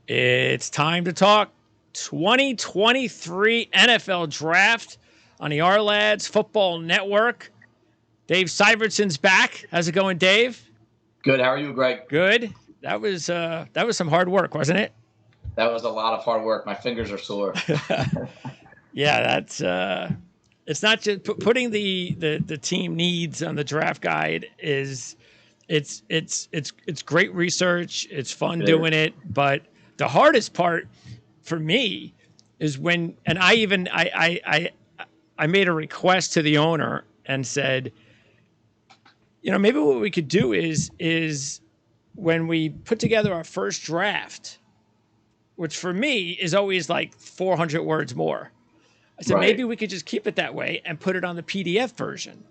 It's time to talk 2023 NFL Draft on the Ourlads Football Network. Dave Syvertsen's back. How's it going, Dave? Good. How are you, Greg? Good. That was some hard work, wasn't it? That was a lot of hard work. My fingers are sore. Yeah, that's it's not just putting the team needs on the draft guide is it's great research. It's fun doing it, but the hardest part for me is when, and I made a request to the owner and said, maybe what we could do is when we put together our first draft, which for me is always like 400 words more. I said, maybe we could just keep it that way and put it on the PDF version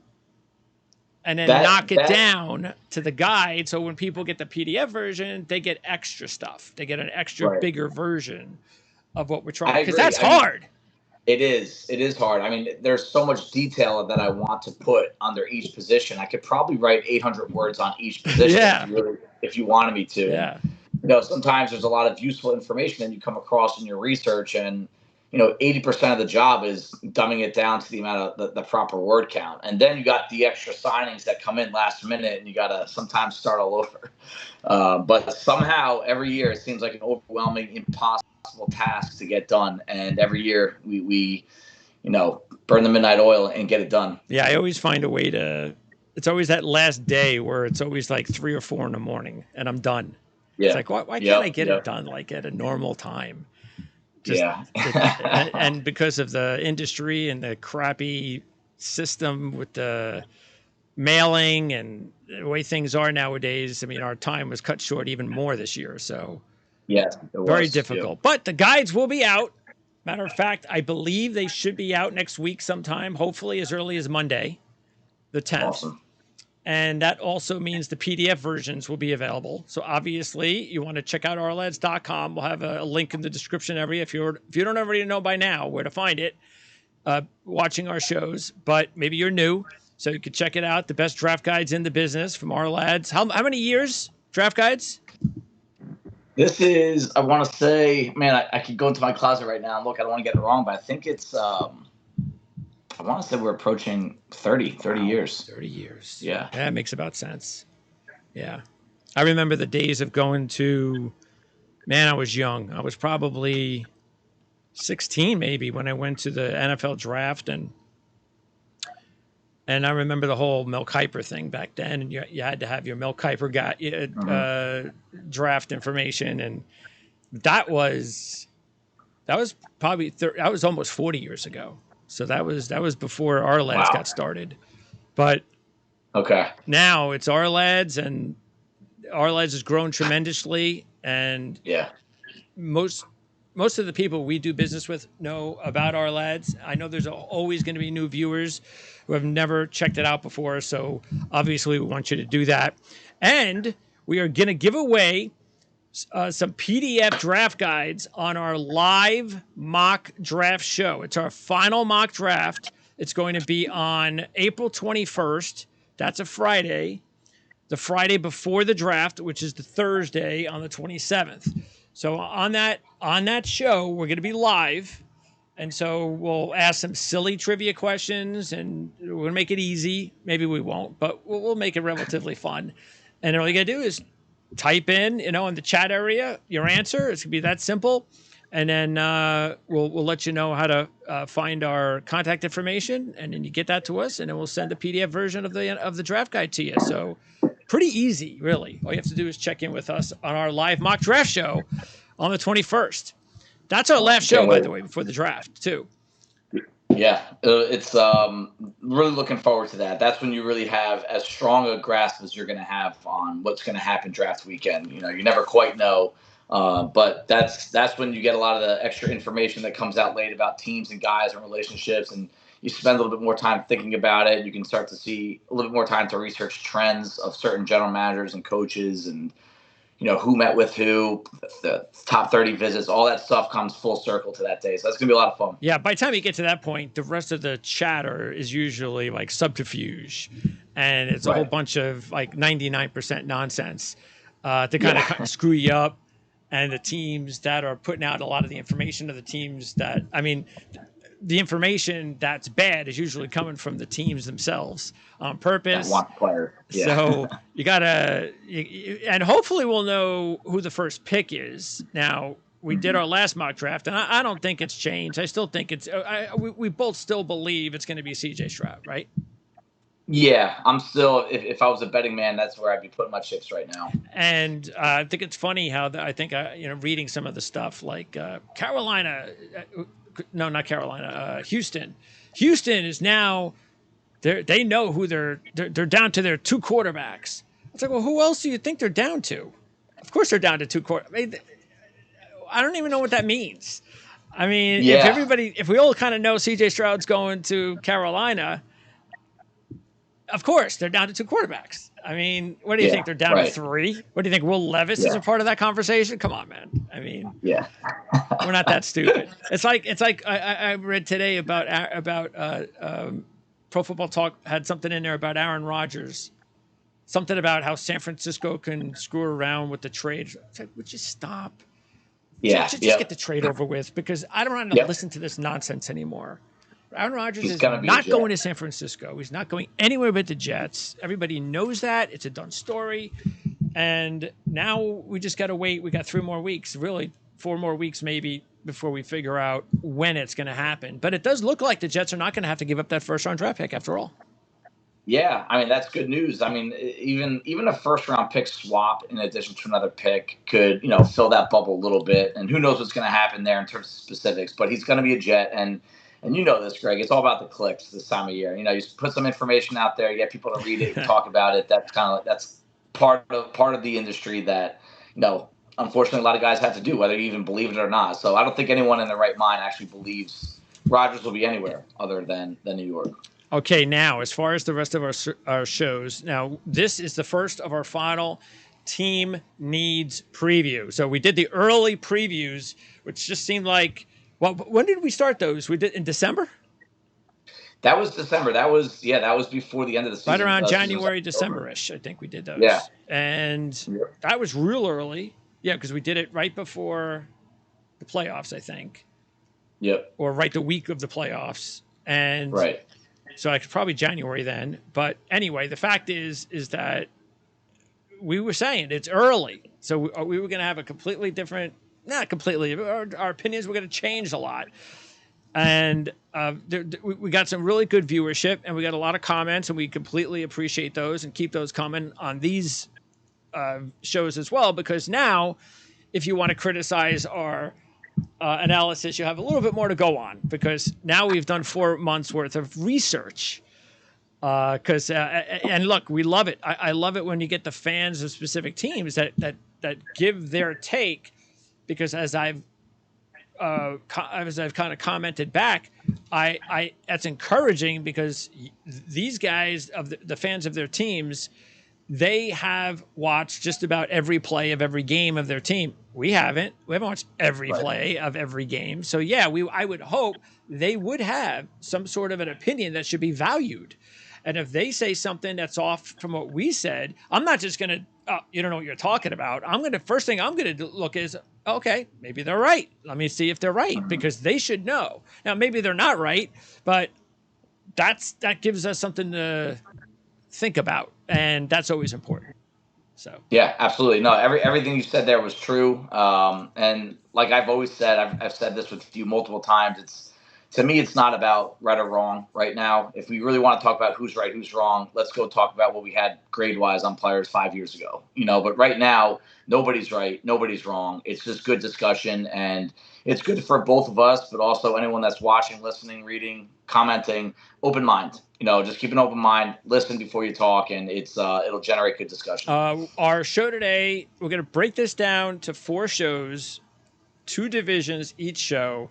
and then knock it down to the guide. So when people get the PDF version, they get extra stuff. They get an extra bigger version of what we're trying, because that's hard. It is. It is hard. I mean, there's so much detail that I want to put under each position. I could probably write 800 words on each position if you wanted me to. Yeah. Sometimes there's a lot of useful information that you come across in your research, and 80% of the job is dumbing it down to the amount of the proper word count. And then you got the extra signings that come in last minute, and you got to sometimes start all over. But somehow every year it seems like an overwhelming, impossible task to get done. And every year we burn the midnight oil and get it done. Yeah, I always find a way to – it's always that last day where it's always like 3 or 4 in the morning and I'm done. Yeah. It's like, why can't I get it done like at a normal time? And because of the industry and the crappy system with the mailing and the way things are nowadays, I mean, our time was cut short even more this year. So very difficult. But the guides will be out. Matter of fact, I believe they should be out next week sometime, hopefully as early as Monday, the 10th. Awesome. And that also means the PDF versions will be available. So obviously, you want to check out ourlads.com. We'll have a link in the description area if you don't already know by now where to find it, watching our shows. But maybe you're new, so you can check it out. The best draft guides in the business from Ourlads. How many years draft guides? This is, I want to say, man, I could go into my closet right now and look. I don't want to get it wrong, but I think it's I want to say we're approaching 30 years. 30 years. Yeah. That makes about sense. Yeah. I remember the days of going to, I was young. I was probably 16 maybe when I went to the NFL draft. And I remember the whole Mel Kiper thing back then. And you had to have your Mel Kiper draft information. And that was probably, that was almost 40 years ago. So that was before Ourlads got started. But now it's Ourlads, and Ourlads has grown tremendously. And most of the people we do business with know about Ourlads. I know there's always going to be new viewers who have never checked it out before. So obviously we want you to do that. And we are going to give away some PDF draft guides on our live mock draft show. It's our final mock draft. It's going to be on April 21st. That's a Friday. The Friday before the draft, which is the Thursday on the 27th. So on that show, we're going to be live. And so we'll ask some silly trivia questions, and we're going to make it easy. Maybe we won't, but we'll make it relatively fun. And all you got to do is type in, in the chat area, your answer. It's going to be that simple. And then we'll let you know how to find our contact information, and then you get that to us, and then we'll send a PDF version of the draft guide to you. So pretty easy, really. All you have to do is check in with us on our live mock draft show on the 21st. That's our last show, by the way, before the draft, too. Yeah, it's really looking forward to that. That's when you really have as strong a grasp as you're going to have on what's going to happen draft weekend. You never quite know, but that's when you get a lot of the extra information that comes out late about teams and guys and relationships, and you spend a little bit more time thinking about it. You can start to see a little bit more time to research trends of certain general managers and coaches, and who met with who, the top 30 visits, all that stuff comes full circle to that day. So that's going to be a lot of fun. Yeah, by the time you get to that point, the rest of the chatter is usually like subterfuge. And it's a whole bunch of like 99% nonsense to kind of screw you up. and the teams that are putting out a lot of the information are the teams that, I mean, the information that's bad is usually coming from the teams themselves on purpose. That want players. Yeah. So you gotta, and hopefully we'll know who the first pick is. Now, we did our last mock draft, and I don't think it's changed. I still think it's, we both still believe it's going to be CJ Stroud, right? Yeah, I'm still, if I was a betting man, that's where I'd be putting my chips right now. And I think it's funny how I think, reading some of the stuff like Carolina, no, not Carolina, Houston. Houston is now, they know who they're down to their 2 quarterbacks. It's like, well, who else do you think they're down to? Of course they're down to 2 quarterbacks. I mean, I don't even know what that means. I mean, if we all kind of know CJ Stroud's going to Carolina, of course they're down to 2 quarterbacks. I mean, what do you think? They're down to 3? What do you think? Will Levis is a part of that conversation? Come on, man. I mean, we're not that stupid. It's like I read today about Pro Football Talk had something in there about Aaron Rodgers. Something about how San Francisco can screw around with the trade. It's like, would you stop? Just get the trade over with, because I don't want to listen to this nonsense anymore. Aaron Rodgers is not going to San Francisco. He's not going anywhere but the Jets. Everybody knows that. It's a done story. And now we just got to wait. We got 3 more weeks, really 4 more weeks maybe, before we figure out when it's going to happen. But it does look like the Jets are not going to have to give up that first-round draft pick after all. Yeah, I mean, that's good news. I mean, even a first-round pick swap in addition to another pick could, fill that bubble a little bit. And who knows what's going to happen there in terms of specifics. But he's going to be a Jet. And you know this, Greg. It's all about the clicks this time of year. You put some information out there, you get people to read it, talk about it. That's part of the industry that, unfortunately, a lot of guys have to do, whether you even believe it or not. So I don't think anyone in their right mind actually believes Rodgers will be anywhere other than New York. Okay, now, as far as the rest of our shows, now, this is the first of our final team needs preview. So we did the early previews, which just seemed like, well, when did we start those? We did in December? That was December. That was before the end of the season. Right around January, December-ish, I think we did those. Yeah. And that was real early. Yeah, because we did it right before the playoffs, I think. Yep. Or right the week of the playoffs. And right. So I could probably January then. But anyway, the fact is that we were saying it's early. So we were going to have a completely different, not completely, our opinions were going to change a lot. And we got some really good viewership, and we got a lot of comments, and we completely appreciate those and keep those coming on these shows as well. Because now, if you want to criticize our analysis, you have a little bit more to go on, because now we've done 4 months worth of research. And look, we love it. I love it when you get the fans of specific teams that give their take, because as I've kind of commented back, that's encouraging, because these guys of the fans of their teams, they have watched just about every play of every game of their team. We haven't watched every play of every game. So yeah, I would hope they would have some sort of an opinion that should be valued. And if they say something that's off from what we said, I'm not just going to, you don't know what you're talking about. First thing I'm going to look is, okay, maybe they're right. Let me see if they're right, because they should know. Now, maybe they're not right, but that gives us something to think about. And that's always important. So yeah, absolutely. No, everything you said there was true. And like I've always said, I've said this with you multiple times. To me, it's not about right or wrong right now. If we really want to talk about who's right, who's wrong, let's go talk about what we had grade-wise on players 5 years ago. But right now, nobody's right, nobody's wrong. It's just good discussion, and it's good for both of us, but also anyone that's watching, listening, reading, commenting. Open mind. Just keep an open mind. Listen before you talk, and it'll generate good discussion. Our show today, we're going to break this down to 4 shows, 2 divisions each show.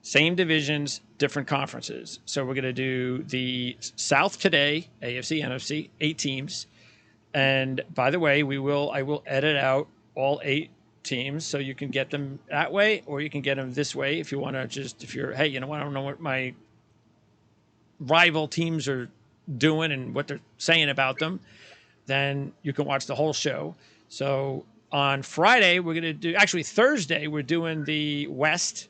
Same divisions, different conferences. So we're going to do the South today, AFC, NFC, 8 teams. And by the way, I will edit out all 8 teams, so you can get them that way, or you can get them this way if you want to if you're, hey, I don't know what my rival teams are doing and what they're saying about them, then you can watch the whole show. So on Friday, we're going to do, actually Thursday, we're doing the West.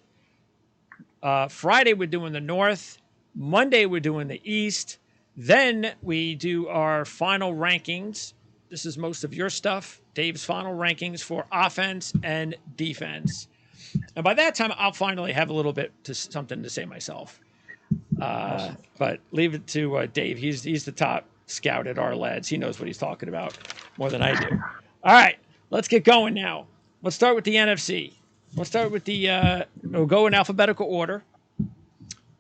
Friday, we're doing the North. Monday, we're doing the East. Then we do our final rankings. This is most of your stuff. Dave's final rankings for offense and defense. And by that time, I'll finally have a little bit to something to say myself. Awesome. But leave it to Dave. He's the top scout at our lads. He knows what he's talking about more than I do. All right, let's get going now. Let's start with the NFC. We'll start with we'll go in alphabetical order.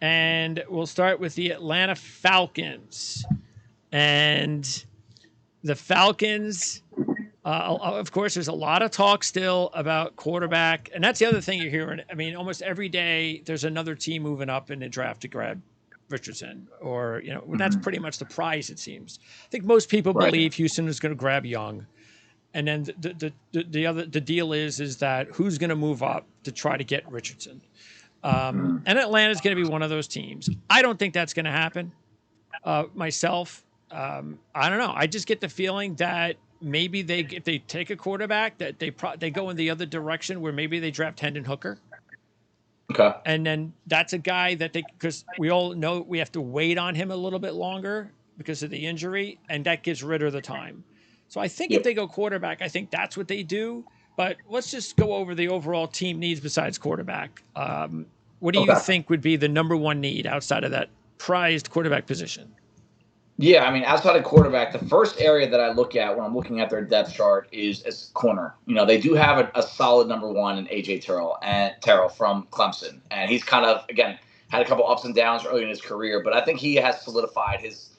And we'll start with the Atlanta Falcons. And the Falcons, of course, there's a lot of talk still about quarterback. And that's the other thing you're hearing. I mean, almost every day there's another team moving up in the draft to grab Richardson. Or, that's pretty much the prize, it seems. I think most people believe Houston is going to grab Young. And then the deal is that who's going to move up to try to get Richardson. And Atlanta's going to be one of those teams. I don't think that's going to happen myself. I don't know. I just get the feeling that maybe if they take a quarterback, that they go in the other direction where maybe they draft Hendon Hooker. Okay. And then that's a guy that because we all know we have to wait on him a little bit longer because of the injury, and that gives Ritter the time. So I think if they go quarterback, I think that's what they do. But let's just go over the overall team needs besides quarterback. What do you think would be the number one need outside of that prized quarterback position? Yeah, I mean, outside of quarterback, the first area that I look at when I'm looking at their depth chart is corner. They do have a solid number one in A.J. Terrell from Clemson. And he's kind of, again, had a couple ups and downs early in his career. But I think he has solidified his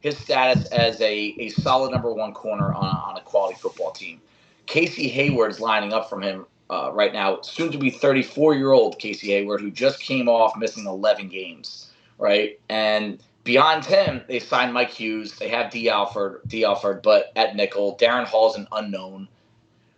status as a solid number one corner on a quality football team. Casey Hayward's lining up from him right now, soon to be 34-year-old Casey Hayward, who just came off missing 11 games, right? And beyond him, they signed Mike Hughes. They have D. Alford, but at nickel. Darren Hall's an unknown,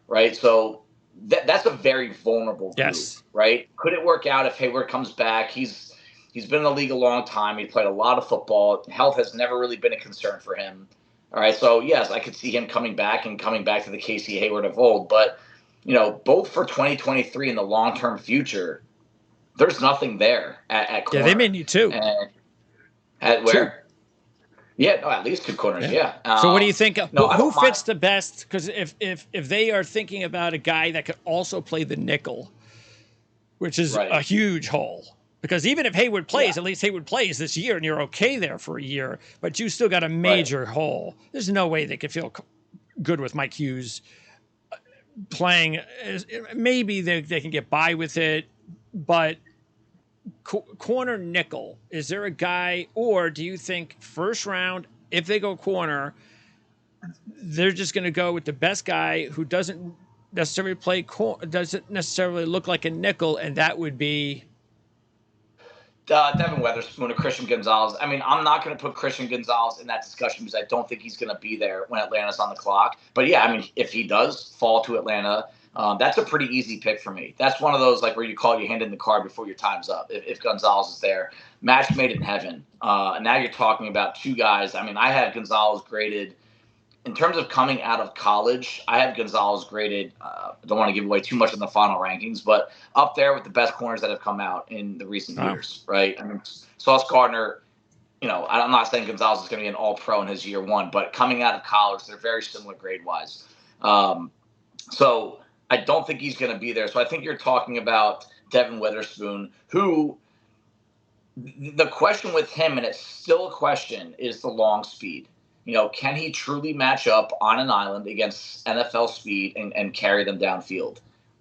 right? So that's a very vulnerable group, right? Could it work out if Hayward comes back? He's been in the league a long time. He played a lot of football. Health has never really been a concern for him. All right, so yes, I could see him coming back to the Casey Hayward of old. But, both for 2023 and the long-term future, there's nothing there at corner. Yeah, they may need two. At where? Yeah, no, at least two corners, yeah. So what do you think? Who fits the best? Because if they are thinking about a guy that could also play the nickel, which is a huge hole. Because even if Hayward plays, at least Hayward plays this year, and you're okay there for a year, but you still got a major hole. There's no way they could feel good with Mike Hughes playing. Maybe they can get by with it, but corner nickel, is there a guy, or do you think first round, if they go corner, they're just going to go with the best guy who doesn't necessarily doesn't necessarily look like a nickel, and that would be Devin Weatherspoon or Christian Gonzalez. I mean, I'm not going to put Christian Gonzalez in that discussion because I don't think he's going to be there when Atlanta's on the clock. But yeah, I mean, if he does fall to Atlanta, that's a pretty easy pick for me. That's one of those like where you call your hand in the card before your time's up. If Gonzalez is there, match made in heaven. And now you're talking about two guys. I mean, I had Gonzalez graded. In terms of coming out of college, I have Gonzalez graded, I don't want to give away too much in the final rankings, but up there with the best corners that have come out in the recent years, right? I mean, Sauce Gardner, I'm not saying Gonzalez is going to be an all-pro in his year one, but coming out of college, they're very similar grade-wise. So I don't think he's going to be there. So I think you're talking about Devin Weatherspoon, who the question with him, and it's still a question, is the long speed. Can he truly match up on an island against NFL speed and carry them downfield?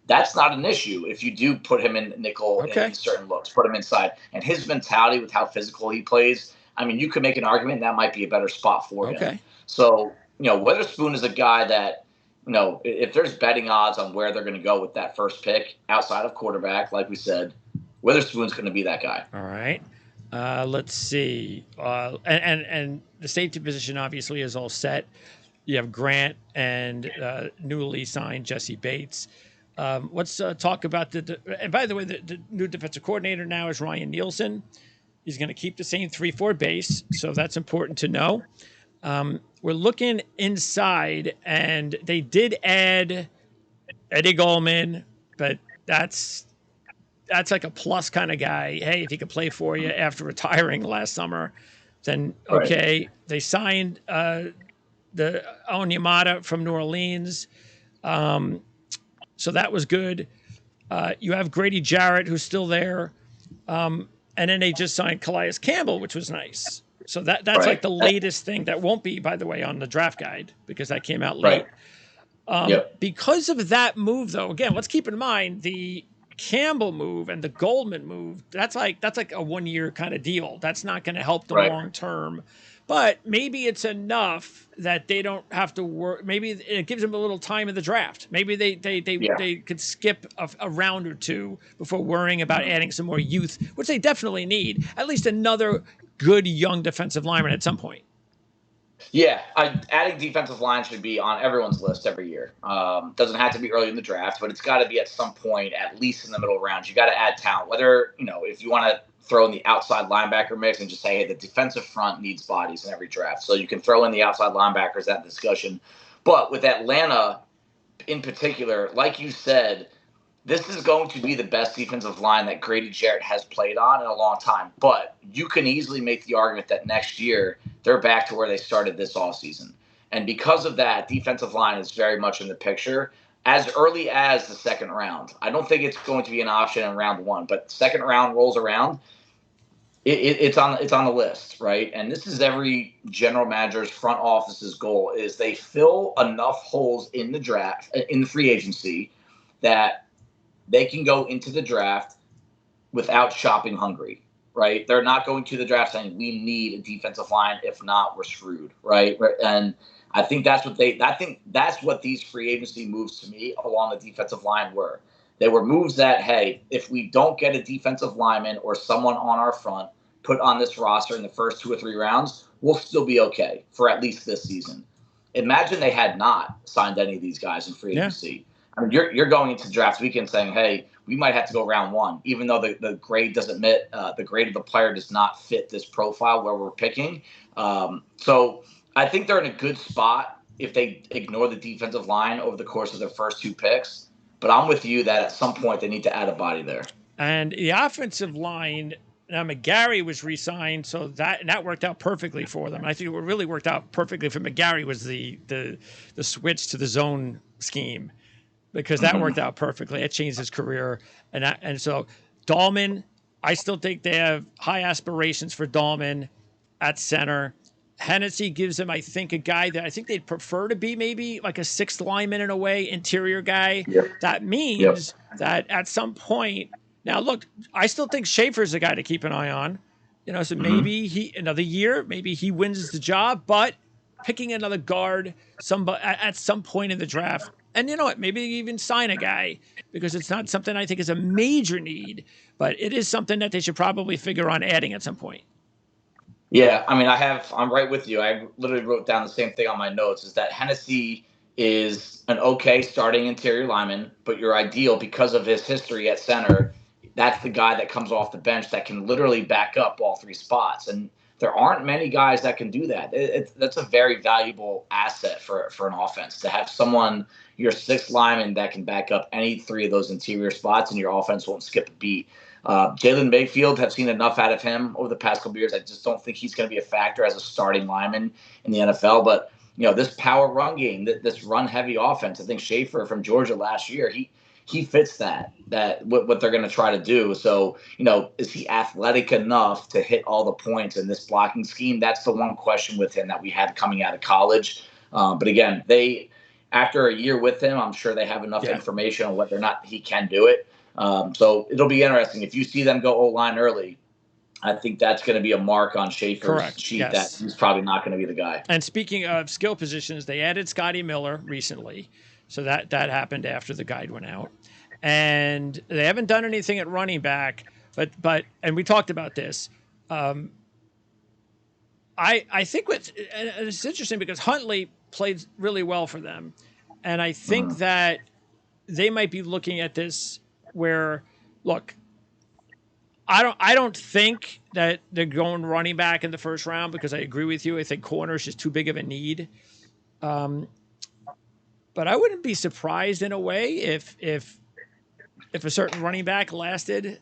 That's not an issue if you do put him in nickel in certain looks, put him inside. And his mentality with how physical he plays, I mean, you could make an argument that might be a better spot for him. So, Weatherspoon is a guy that, if there's betting odds on where they're going to go with that first pick outside of quarterback, like we said, Weatherspoon's going to be that guy. All right. Let's see. And the safety position obviously is all set. You have Grant and newly signed Jesse Bates. Let's talk about and by the way, the new defensive coordinator now is Ryan Nielsen. He's going to keep the same 3-4 base, so that's important to know. We're looking inside, and they did add Eddie Goldman, but that's like a plus kind of guy. Hey, if he could play for you after retiring last summer, then okay. Right. They signed the Onyemata from New Orleans, so that was good. You have Grady Jarrett, who's still there, and then they just signed Calais Campbell, which was nice. So that's right. Like the latest thing that won't be, by the way, on the draft guide because that came out late. Right. Because of that move, though, again, let's keep in mind the Campbell move and the Goldman move. That's like a 1 year kind of deal. That's not going to help them long term. But maybe it's enough that they don't have to work. Maybe it gives them a little time in the draft. Maybe they could skip a round or two before worrying about adding some more youth, which they definitely need. At least another good young defensive lineman at some point. Yeah, adding defensive line should be on everyone's list every year. Doesn't have to be early in the draft, but it's got to be at some point, at least in the middle rounds. You got to add talent. Whether if you want to throw in the outside linebacker mix and just say, hey, the defensive front needs bodies in every draft, so you can throw in the outside linebackers, that discussion. But with Atlanta in particular, like you said, this is going to be the best defensive line that Grady Jarrett has played on in a long time. But you can easily make the argument that next year they're back to where they started this offseason. And because of that, defensive line is very much in the picture as early as the second round. I don't think it's going to be an option in round one, but second round rolls around, it's on the list, right? And this is every general manager's front office's goal is they fill enough holes in the draft, in the free agency, that they can go into the draft without shopping hungry, right? They're not going to the draft saying we need a defensive line. If not, we're screwed, right? And I think that's what these free agency moves to me along the defensive line were. They were moves that, hey, if we don't get a defensive lineman or someone on our front put on this roster in the first 2 or 3 rounds, we'll still be okay for at least this season. Imagine they had not signed any of these guys in free agency. I mean, you're going into draft weekend saying, hey, we might have to go round one, even though the grade doesn't fit, the grade of the player does not fit this profile where we're picking. So I think they're in a good spot if they ignore the defensive line over the course of their first 2 picks. But I'm with you that at some point they need to add a body there. And the offensive line, now McGarry was re-signed, so that worked out perfectly for them. I think what really worked out perfectly for McGarry was the switch to the zone scheme, because that worked out perfectly. It changed his career. And so Dahlman, I still think they have high aspirations for Dahlman at center. Hennessy gives them, I think, a guy that I think they'd prefer to be maybe like a 6th lineman in a way, interior guy. Yep. That means that at some point, now look, I still think Schaefer's a guy to keep an eye on. So maybe another year, maybe he wins the job, but picking another guard at some point in the draft. And you know what? Maybe even sign a guy, because it's not something I think is a major need, but it is something that they should probably figure on adding at some point. Yeah, I mean, I'm right with you. I literally wrote down the same thing on my notes, is that Hennessy is an okay starting interior lineman, but your ideal, because of his history at center, that's the guy that comes off the bench that can literally back up all 3 spots. And there aren't many guys that can do that. That's a very valuable asset for an offense, to have someone, your 6th lineman, that can back up any 3 of those interior spots, and your offense won't skip a beat. Jalen Mayfield, have seen enough out of him over the past couple of years. I just don't think he's going to be a factor as a starting lineman in the NFL. But this power run game, this run heavy offense, I think Schaefer from Georgia last year, he fits that what they're going to try to do. So, is he athletic enough to hit all the points in this blocking scheme? That's the one question with him that we had coming out of college. But again, after a year with him, I'm sure they have enough information on whether or not he can do it. So it'll be interesting. If you see them go O-line early, I think that's going to be a mark on Schaefer's sheet that he's probably not going to be the guy. And speaking of skill positions, they added Scotty Miller recently. So that happened after the guide went out. And they haven't done anything at running back, but and we talked about this. I think it's interesting because Huntley played really well for them. And I think that they might be looking at this where, look, I don't think that they're going running back in the first round, because I agree with you. I think corner is just too big of a need. But I wouldn't be surprised in a way if a certain running back lasted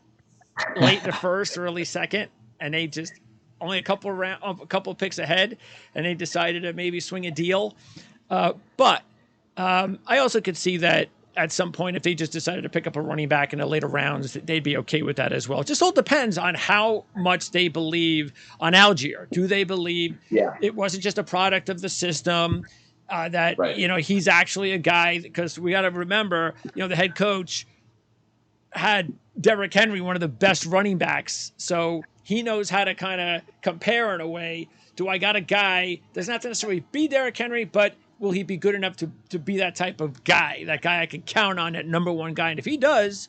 late in the first, early second, and they just only a couple picks ahead, and they decided to maybe swing a deal. But I also could see that at some point, if they just decided to pick up a running back in the later rounds, they'd be okay with that as well. It just all depends on how much they believe on Algier. Do they believe it wasn't just a product of the system? That he's actually a guy, because we got to remember, the head coach had Derrick Henry, one of the best running backs, so he knows how to kind of compare in a way. Do I got a guy that's not necessarily be Derrick Henry, but will he be good enough to be that type of guy, that guy I can count on, that number one guy? And if he does,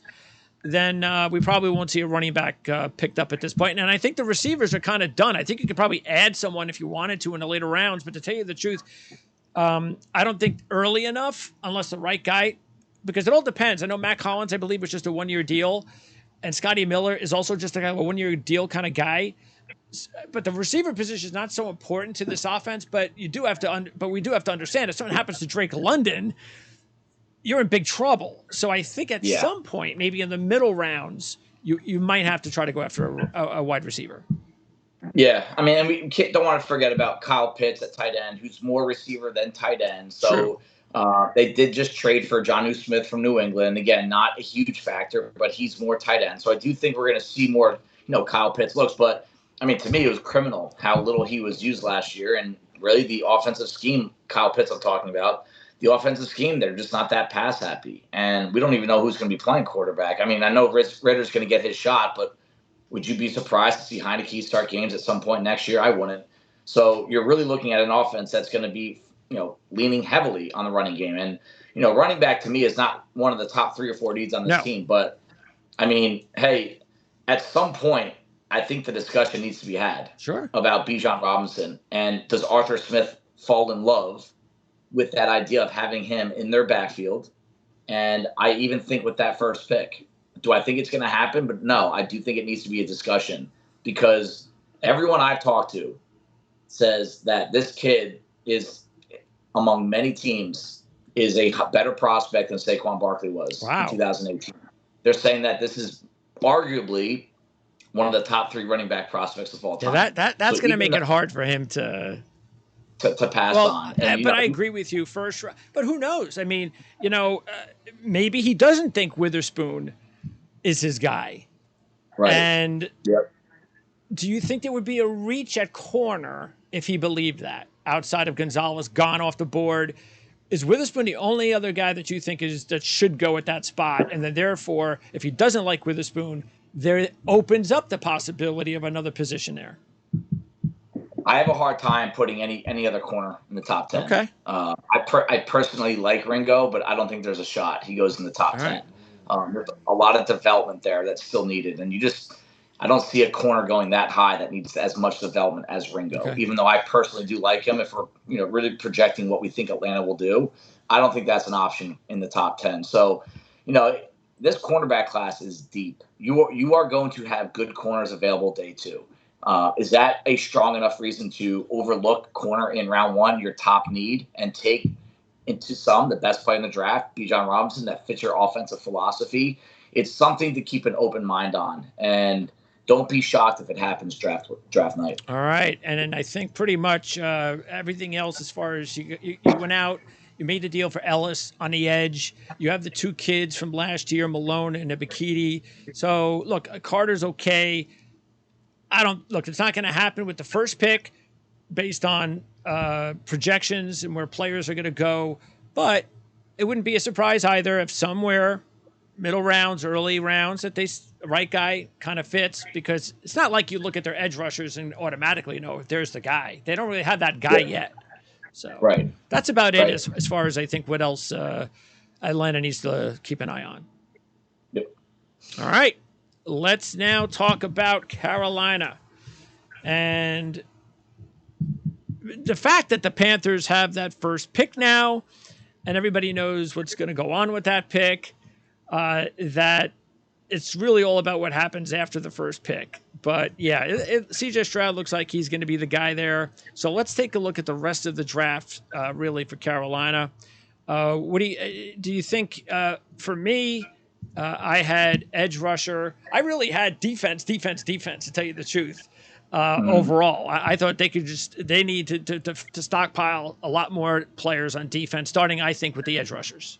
then we probably won't see a running back picked up at this point. And I think the receivers are kind of done. I think you could probably add someone if you wanted to in the later rounds, but to tell you the truth, I don't think early enough, unless the right guy, because it all depends. I know Matt Collins, I believe, was just a one-year deal, and Scotty Miller is also just a one-year deal kind of guy. But the receiver position is not so important to this offense. But we do have to understand, if something happens to Drake London, you're in big trouble. So I think at some point, maybe in the middle rounds, you might have to try to go after a wide receiver. Yeah, I mean, and we don't want to forget about Kyle Pitts at tight end, who's more receiver than tight end. So they did just trade for Jonnu Smith from New England. Again, not a huge factor, but he's more tight end. So I do think we're going to see more, Kyle Pitts looks. But, I mean, to me, it was criminal how little he was used last year. And really the offensive scheme, Kyle Pitts I'm talking about, the offensive scheme, they're just not that pass happy. And we don't even know who's going to be playing quarterback. I mean, I know Ritter's going to get his shot, but would you be surprised to see Heineke start games at some point next year? I wouldn't. So you're really looking at an offense that's going to be, leaning heavily on the running game. And, running back to me is not one of the top 3 or 4 needs on this team. But, I mean, hey, at some point, I think the discussion needs to be had about Bijan Robinson. And does Arthur Smith fall in love with that idea of having him in their backfield? And I even think with that first pick, do I think it's going to happen? But no, I do think it needs to be a discussion, because everyone I've talked to says that this kid is, among many teams, is a better prospect than Saquon Barkley was in 2018. They're saying that this is arguably one of the top 3 running back prospects of all time. Yeah, that's going to make it hard for him to pass on. And, but I agree with you. First, but who knows? I mean, maybe he doesn't think Witherspoon is his guy. Right. And do you think there would be a reach at corner if he believed that, outside of Gonzalez gone off the board? Is Witherspoon the only other guy that you think that should go at that spot? And then therefore, if he doesn't like Witherspoon, there opens up the possibility of another position there. I have a hard time putting any other corner in the top 10. Okay. I personally like Ringo, but I don't think there's a shot he goes in the top 10. There's a lot of development there that's still needed. And I don't see a corner going that high that needs as much development as Ringo, even though I personally do like him. If we're, really projecting what we think Atlanta will do, I don't think that's an option in the top 10. So, this cornerback class is deep. You are going to have good corners available day 2. Is that a strong enough reason to overlook corner in round 1, your top need, and take into the best play in the draft, Bijan Robinson, that fits your offensive philosophy? It's something to keep an open mind on, and don't be shocked if it happens draft night. All right, and then I think pretty much everything else, as far as you went out, you made the deal for Ellis on the edge. You have the 2 kids from last year, Malone and Ebiketie. So look, Carter's okay. It's not going to happen with the first pick based on projections and where players are going to go, but it wouldn't be a surprise either if somewhere middle rounds, early rounds, that the right guy kind of fits, because it's not like you look at their edge rushers and automatically know if there's the guy. They don't really have that guy yet. So that's about it as far as I think what else Atlanta needs to keep an eye on. Yep. All right. Let's now talk about Carolina. And the fact that the Panthers have that first pick now, and everybody knows what's going to go on with that pick, that it's really all about what happens after the first pick. But yeah, CJ Stroud looks like he's going to be the guy there. So let's take a look at the rest of the draft, really, for Carolina. What do you think? For me, I had edge rusher. I really had defense. To tell you the truth, overall, I thought they need to stockpile a lot more players on defense, starting I think with the edge rushers.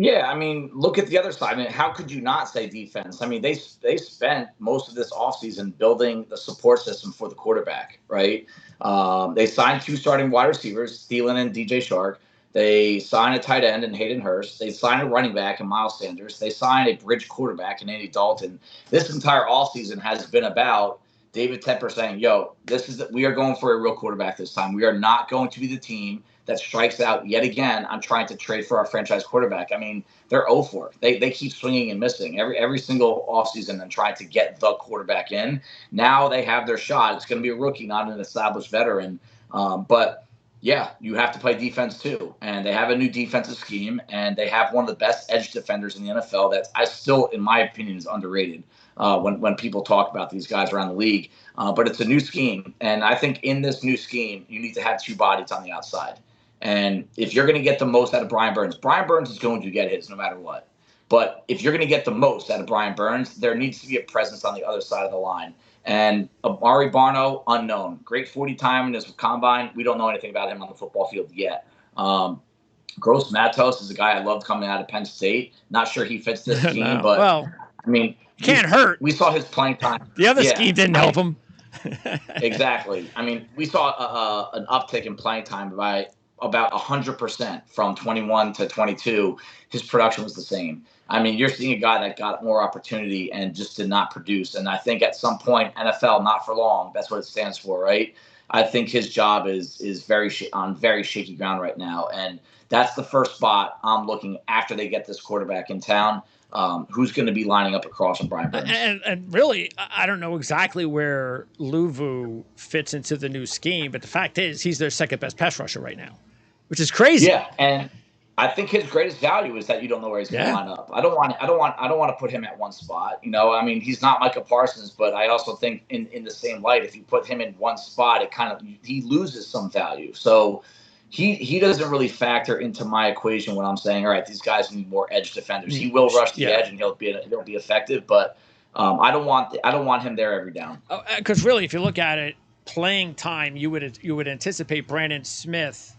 Yeah, I mean, look at the other side. I mean, how could you not say defense? I mean, they spent most of this offseason building the support system for the quarterback, right? They signed 2 starting wide receivers, Thielen and DJ Shark. They signed a tight end in Hayden Hurst. They signed a running back in Miles Sanders. They signed a bridge quarterback in Andy Dalton. This entire offseason has been about David Tepper saying, yo, we are going for a real quarterback this time. We are not going to be the team that strikes out yet again on trying to trade for our franchise quarterback. I mean, they're 0 for it. They keep swinging and missing every single offseason and trying to get the quarterback in. Now they have their shot. It's going to be a rookie, not an established veteran. But yeah, you have to play defense too. And they have a new defensive scheme, and they have one of the best edge defenders in the NFL that I still, in my opinion, is underrated when people talk about these guys around the league. But it's a new scheme. And I think in this new scheme, you need to have 2 bodies on the outside. And if you're going to get the most out of Brian Burns is going to get his no matter what. But if you're going to get the most out of Brian Burns, there needs to be a presence on the other side of the line. And Amari Barno, unknown. Great 40 time in his combine. We don't know anything about him on the football field yet. Gross Matos is a guy I loved coming out of Penn State. Not sure he fits this scheme, No. but well, I mean, can't hurt. We saw his playing time. The other scheme didn't help him. Exactly. I mean, we saw an uptick in playing time by about 100% from 21 to 22. His production was the same. I mean, you're seeing a guy that got more opportunity and just did not produce. And I think at some point, NFL, not for long, that's what it stands for, right? I think his job is on very shaky ground right now. And that's the first spot I'm looking after they get this quarterback in town. Who's going to be lining up across from Brian Burns? And really, I don't know exactly where Luvu fits into the new scheme, but the fact is he's their second best pass rusher right now, which is crazy. Yeah, and I think his greatest value is that you don't know where he's going to line up. I don't want to put him at one spot. You know, I mean, he's not Micah Parsons, but I also think in the same light, if you put him in one spot, he loses some value. So he doesn't really factor into my equation when I'm saying, all right, these guys need more edge defenders. He will rush the edge and he'll be effective, but I don't want him there every down. Because really, if you look at it, playing time, you would anticipate Brandon Smith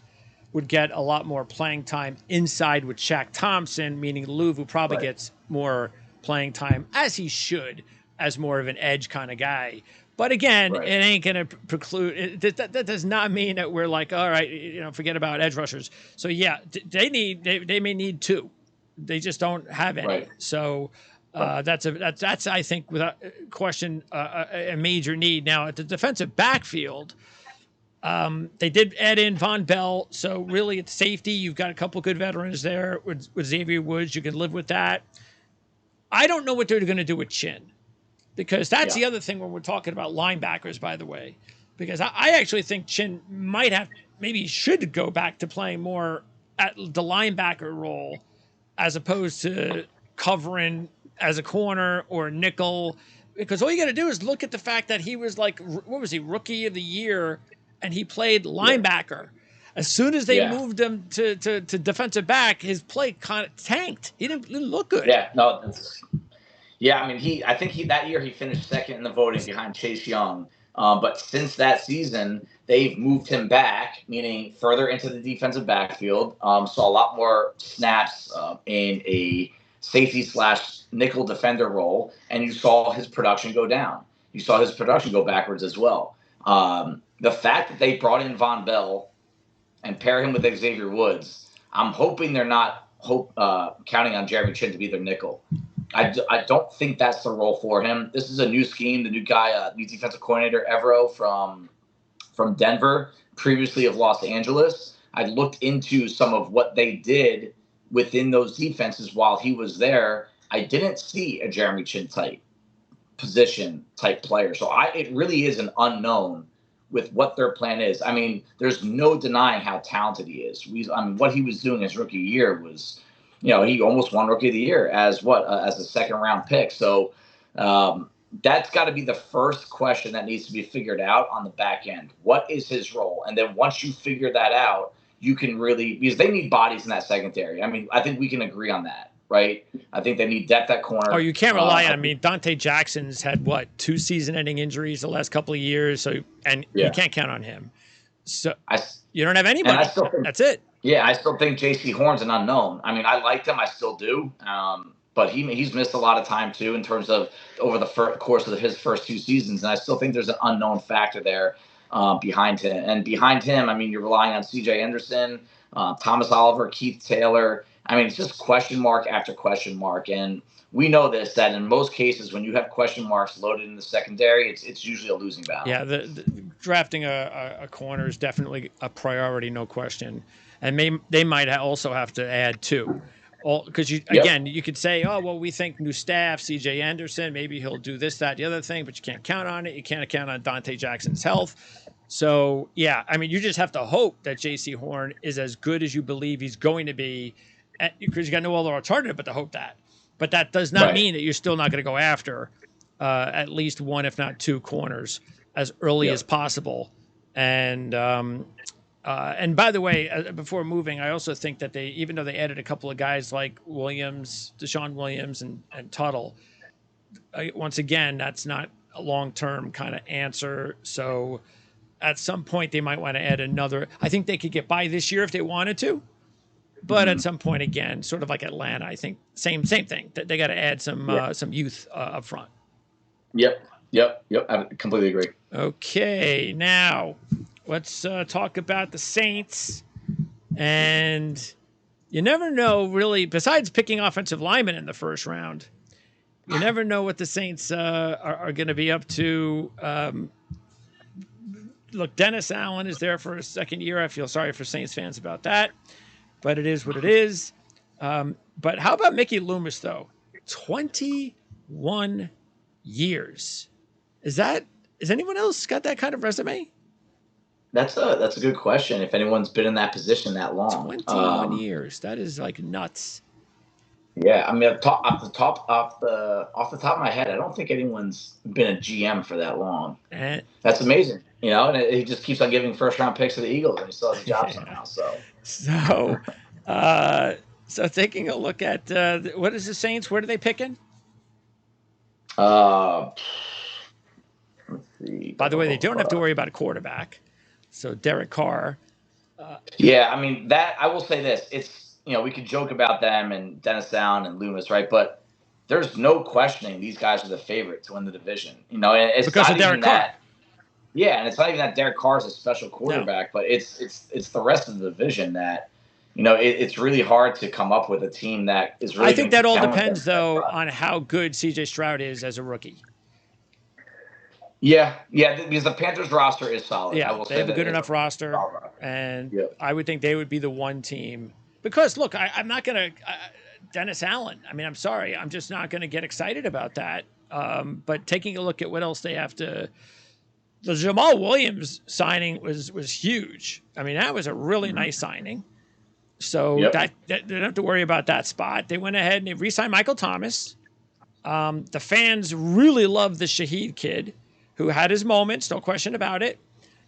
would get a lot more playing time inside with Shaq Thompson, meaning Luvu probably gets more playing time, as he should, as more of an edge kind of guy. But again, it ain't going to preclude. That does not mean that we're like, all right, forget about edge rushers. So yeah, they may need 2. They just don't have any. Right. So that's I think without question a major need. Now at the defensive backfield, they did add in Von Bell, so really it's safety. You've got a couple good veterans there with Xavier Woods. You can live with that. I don't know what they're going to do with Chin, because that's the other thing when we're talking about linebackers, by the way, because I actually think Chin maybe should go back to playing more at the linebacker role as opposed to covering as a corner or nickel, because all you got to do is look at the fact that he was Rookie of the Year, and he played linebacker. As soon as they moved him to defensive back, his play kind of tanked. He didn't look good. Yeah, no. I mean, I think that year he finished second in the voting behind Chase Young. But since that season, they've moved him back, meaning further into the defensive backfield. Saw a lot more snaps in a safety/nickel defender role, and you saw his production go down. You saw his production go backwards as well. The fact that they brought in Von Bell and pair him with Xavier Woods, I'm hoping they're not counting on Jeremy Chin to be their nickel. I don't think that's the role for him. This is a new scheme. The new guy, new defensive coordinator, Evero from Denver, previously of Los Angeles. I looked into some of what they did within those defenses while he was there. I didn't see a Jeremy Chin type position type player. So it really is an unknown with what their plan is. I mean, there's no denying how talented he is. What he was doing his rookie year was, he almost won Rookie of the Year as a second round pick. So that's got to be the first question that needs to be figured out on the back end. What is his role? And then once you figure that out, you can really, because they need bodies in that secondary. I mean, I think we can agree on that, right? I think they need depth at corner. Oh, you can't rely on. I mean, Dante Jackson's had what 2 season-ending injuries the last couple of years, so you can't count on him. So you don't have anybody. That's it. Yeah, I still think J.C. Horn's an unknown. I mean, I liked him, I still do, but he's missed a lot of time too in terms of over the course of his first 2 seasons, and I still think there's an unknown factor there behind him. And behind him, I mean, you're relying on C.J. Anderson, Thomas Oliver, Keith Taylor. I mean, it's just question mark after question mark, and we know this, that in most cases when you have question marks loaded in the secondary, it's usually a losing battle. Yeah, the drafting a corner is definitely a priority, no question. And they might also have to add 2. Because again, you could say, oh, well, we think new staff, C.J. Anderson, maybe he'll do this, that, the other thing, but you can't count on it. You can't count on Dante Jackson's health. So, yeah, I mean, you just have to hope that J.C. Horn is as good as you believe he's going to be, because you got no other alternative but to hope that. But that does not mean that you're still not going to go after at least 1, if not 2 corners as early as possible. And by the way, before moving, I also think that even though they added a couple of guys like Williams, Deshaun Williams, and Tuttle, once again, that's not a long-term kind of answer. So at some point, they might want to add another. I think they could get by this year if they wanted to. But at some point, again, sort of like Atlanta, I think same thing. They got to add some youth up front. Yep. I completely agree. Okay, now let's talk about the Saints. And you never know, really, besides picking offensive linemen in the first round, you never know what the Saints are going to be up to. Look, Dennis Allen is there for a second year. I feel sorry for Saints fans about that. But it is what it is. But how about Mickey Loomis, though? 21 years. Has anyone else got that kind of resume? That's a good question. If anyone's been in that position that long, 21 years. That is like nuts. Yeah, I mean, off the top of my head, I don't think anyone's been a GM for that long. That's amazing, And he just keeps on giving first-round picks to the Eagles, and he still has a job somehow. So taking a look at what is the Saints? Where are they picking? Let's see. By the way, they don't have to worry about a quarterback. So Derek Carr. Yeah, I mean that. I will say this: it's we could joke about them and Dennis Allen and Loomis, right? But there's no questioning these guys are the favorite to win the division. And it's because not of Derek Carr. Yeah, and it's not even that Derek Carr is a special quarterback, but it's the rest of the division that it's really hard to come up with a team that is really. I think that all depends though on how good C.J. Stroud is as a rookie. Yeah, because the Panthers roster is solid. Yeah, I will they say have a good enough roster, and I would think they would be the one team. Because look, I'm not going to Dennis Allen. I mean, I'm sorry, I'm just not going to get excited about that. But taking a look at what else they have to, the Jamal Williams signing was huge. I mean, that was a really nice signing. So that they don't have to worry about that spot. They went ahead and they re-signed Michael Thomas. The fans really love the Shaheed kid, who had his moments, no question about it.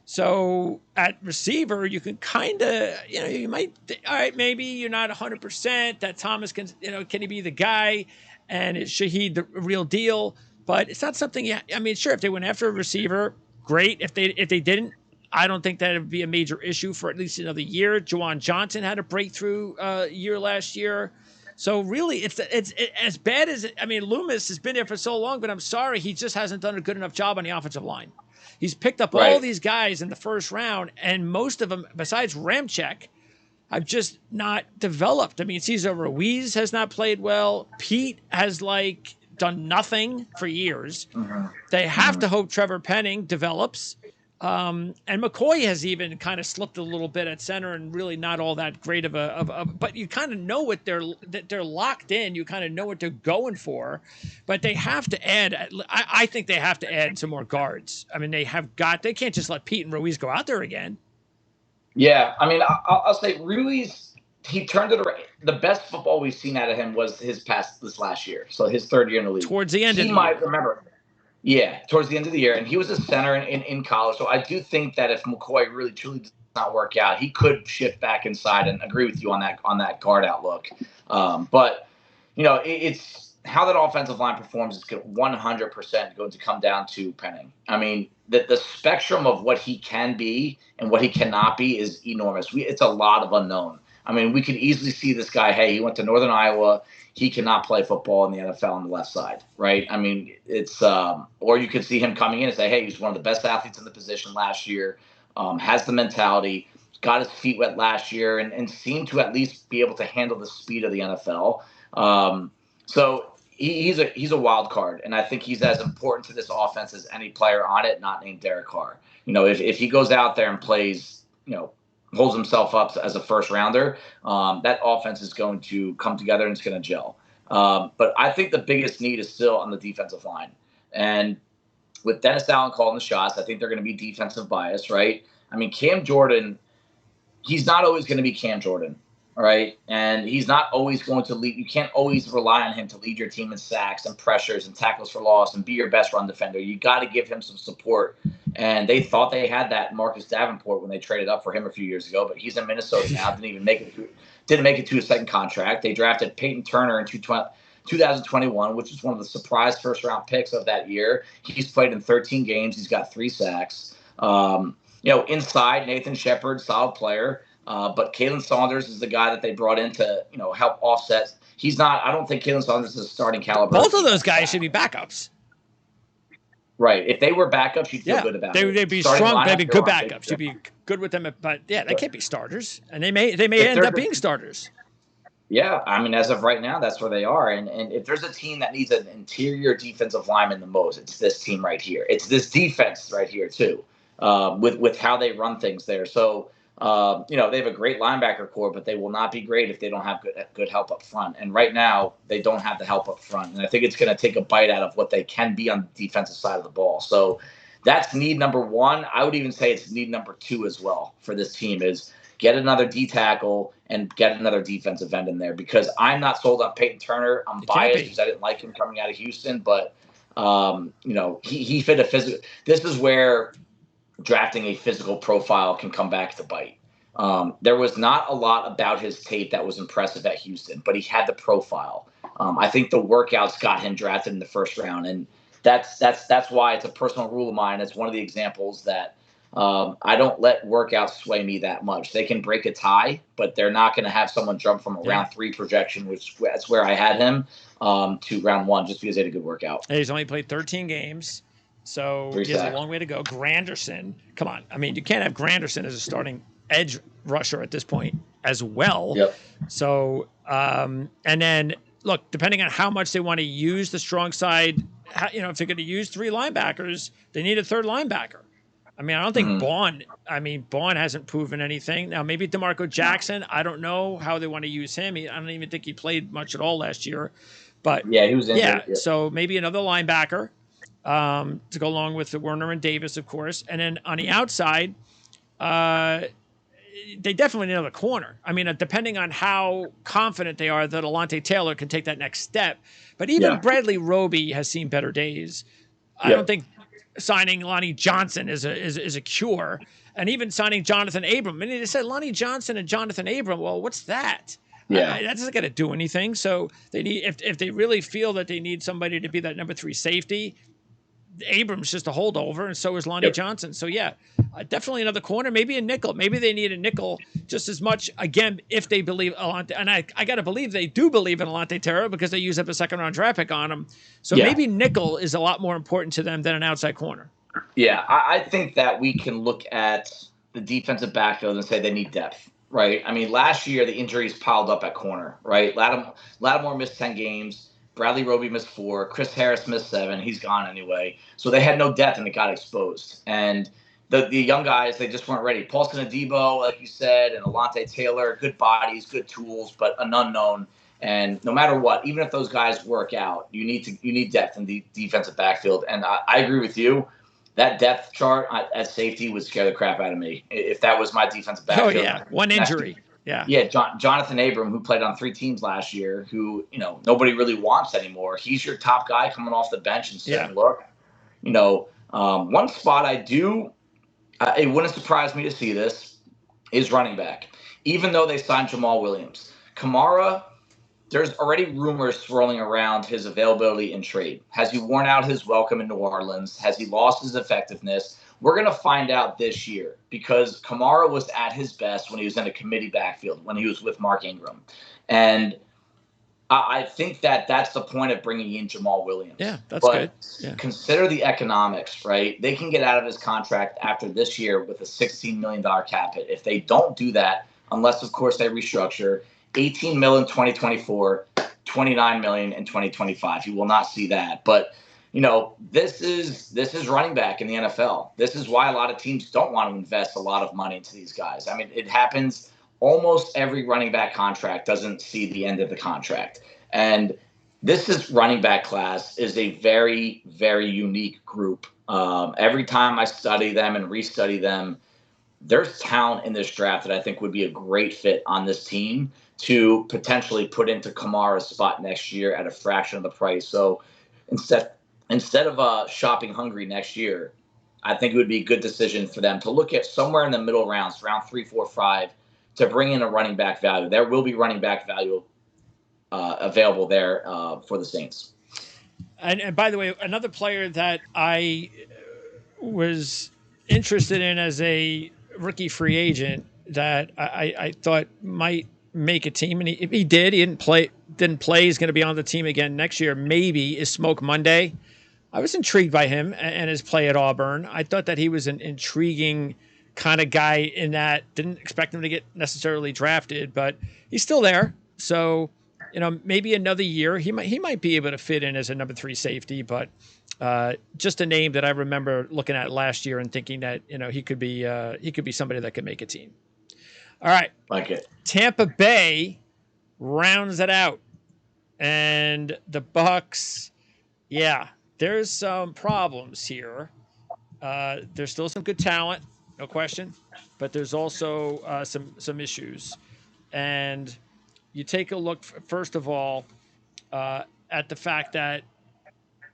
So at receiver, you can kind of, you might, all right, maybe you're not 100%. That Thomas can he be the guy? And is Shaheed the real deal? But it's not something. I mean, sure, if they went after a receiver, great. If they didn't, I don't think that would be a major issue for at least another year. Juwan Johnson had a breakthrough year last year. So really, it's as bad as it. I mean, Loomis has been there for so long, but I'm sorry, he just hasn't done a good enough job on the offensive line. He's picked up all these guys in the first round, and most of them, besides Ramczyk, have just not developed. I mean, Cesar Ruiz has not played well. Pete has done nothing for years. Mm-hmm. They have to hope Trevor Penning develops. And McCoy has even kind of slipped a little bit at center and really not all that great of a but you kind of know what they're locked in. You kind of know what they're going for, but they have to add, I think they have to add some more guards. I mean, they can't just let Pete and Ruiz go out there again. Yeah. I mean, I'll say Ruiz, he turned it around. The best football we've seen out of him was this last year. So his third year in the league. Towards the end of the year. He might remember. Yeah, towards the end of the year. And he was a center in college. So I do think that if McCoy really truly not work out, he could shift back inside, and agree with you on that guard outlook. But it's how that offensive line performs is 100% going to come down to Penning. I mean, the spectrum of what he can be and what he cannot be is enormous. It's a lot of unknown. I mean, we could easily see this guy, hey, he went to Northern Iowa. He cannot play football in the NFL on the left side, right? I mean, it's or you could see him coming in and say, hey, he's one of the best athletes in the position last year, has the mentality, got his feet wet last year, and seemed to at least be able to handle the speed of the NFL. So he's a wild card, and I think he's as important to this offense as any player on it, not named Derek Carr. If he goes out there and plays, holds himself up as a first rounder, that offense is going to come together and it's going to gel. But I think the biggest need is still on the defensive line. And with Dennis Allen calling the shots, I think they're going to be defensive bias, right? I mean, Cam Jordan, he's not always going to be Cam Jordan, all right? And he's not always going to lead. You can't always rely on him to lead your team in sacks and pressures and tackles for loss and be your best run defender. You got to give him some support. And they thought they had that in Marcus Davenport when they traded up for him a few years ago, but he's in Minnesota now. Didn't make it to his second contract. They drafted Peyton Turner in 2021, which is one of the surprise first-round picks of that year. He's played in 13 games. He's got 3 sacks. Inside, Nathan Shepard, solid player. But Kalen Saunders is the guy that they brought in to, help offset. He's not – I don't think Kalen Saunders is a starting caliber. Both of those guys should be backups. Right. If they were backups, you'd feel good about it. They'd be strong, they'd be good backups. You'd be good with them. But, they can't be starters. And they may end up being starters. Yeah. I mean, as of right now, that's where they are. And if there's a team that needs an interior defensive lineman the most, it's this team right here. It's this defense right here, too, with how they run things there. So, they have a great linebacker core, but they will not be great if they don't have good help up front. And right now, they don't have the help up front. And I think it's going to take a bite out of what they can be on the defensive side of the ball. So that's need number 1. I would even say it's need number 2 as well for this team is get another D tackle and get another defensive end in there, because I'm not sold on Peyton Turner. I'm biased because I didn't like him coming out of Houston, but he fit a physical. This is where drafting a physical profile can come back to bite. There was not a lot about his tape that was impressive at Houston, but he had the profile. I think the workouts got him drafted in the first round, and that's why it's a personal rule of mine. It's one of the examples that I don't let workouts sway me that much. They can break a tie, but they're not going to have someone jump from a round 3 projection, which that's where I had him, to round 1 just because they had a good workout. And he's only played 13 games. So he has a long way to go. Granderson, come on. I mean, you can't have Granderson as a starting edge rusher at this point as well. Yep. So, and then look, depending on how much they want to use the strong side, if they're going to use 3 linebackers, they need a third linebacker. I mean, I don't think Baun hasn't proven anything. Now, maybe DeMarco Jackson, I don't know how they want to use him. I don't even think he played much at all last year. But yeah, he was injured. Yeah, so maybe another linebacker. To go along with the Werner and Davis, of course. And then on the outside, they definitely need another corner. I mean, depending on how confident they are that Alontae Taylor can take that next step. But even Bradley Roby has seen better days. I don't think signing Lonnie Johnson is a cure. And even signing Jonathan Abram. I mean, they said Lonnie Johnson and Jonathan Abram. Well, what's that? Yeah, that doesn't going to do anything. So they need if they really feel that they need somebody to be that number 3 safety, Abrams just a holdover, and so is Lonnie Johnson. So, definitely another corner, maybe a nickel. Maybe they need a nickel just as much, again, if they believe Alontae. And I got to believe they do believe in Alontae Taylor because they use up a second-round draft pick on him. So maybe nickel is a lot more important to them than an outside corner. Yeah, I think that we can look at the defensive backfield and say they need depth, right? I mean, last year the injuries piled up at corner, right? Lattimore missed 10 games. Bradley Roby missed 4. Chris Harris missed 7. He's gone anyway. So they had no depth, and it got exposed. And the young guys, they just weren't ready. Paulson Adebo, like you said, and Alontae Taylor, good bodies, good tools, but an unknown. And no matter what, even if those guys work out, you need depth in the defensive backfield. And I agree with you. That depth chart at safety would scare the crap out of me if that was my defensive backfield. Oh, yeah. One injury. Yeah, Jonathan Abram, who played on 3 teams last year, who nobody really wants anymore. He's your top guy coming off the bench and saying, "Look, one spot I do. It wouldn't surprise me to see this. is running back. Even though they signed Jamal Williams. Kamara, there's already rumors swirling around his availability in trade. Has he worn out his welcome in New Orleans? Has he lost his effectiveness? We're going to find out this year because Kamara was at his best when he was in a committee backfield, when he was with Mark Ingram. And I think that's the point of bringing in Jamal Williams. Yeah, that's good. Yeah. Consider the economics, right? They can get out of his contract after this year with a $16 million cap hit. If they don't do that, unless, of course, they restructure, $18 million in 2024, $29 million in 2025. You will not see that. But, this is running back in the NFL. This is why a lot of teams don't want to invest a lot of money into these guys. I mean, it happens. Almost every running back contract doesn't see the end of the contract. And this running back class is a very, very unique group. Every time I study them and restudy them, there's talent in this draft that I think would be a great fit on this team to potentially put into Kamara's spot next year at a fraction of the price. So instead of shopping hungry next year, I think it would be a good decision for them to look at somewhere in the middle rounds, round 3, 4, 5, to bring in a running back value. There will be running back value available there for the Saints. And by the way, another player that I was interested in as a rookie free agent that I thought might make a team, and he did. He didn't play. He's going to be on the team again next year. Maybe is Smoke Monday. I was intrigued by him and his play at Auburn. I thought that he was an intriguing kind of guy in that didn't expect him to get necessarily drafted, but he's still there. So, maybe another year he might be able to fit in as a number 3 safety, but just a name that I remember looking at last year and thinking that, he could be somebody that could make a team. All right. Like it. Tampa Bay rounds it out. And the Bucks, yeah, there's some problems here. There's still some good talent. No question, but there's also some issues, and you take a look first of all at the fact that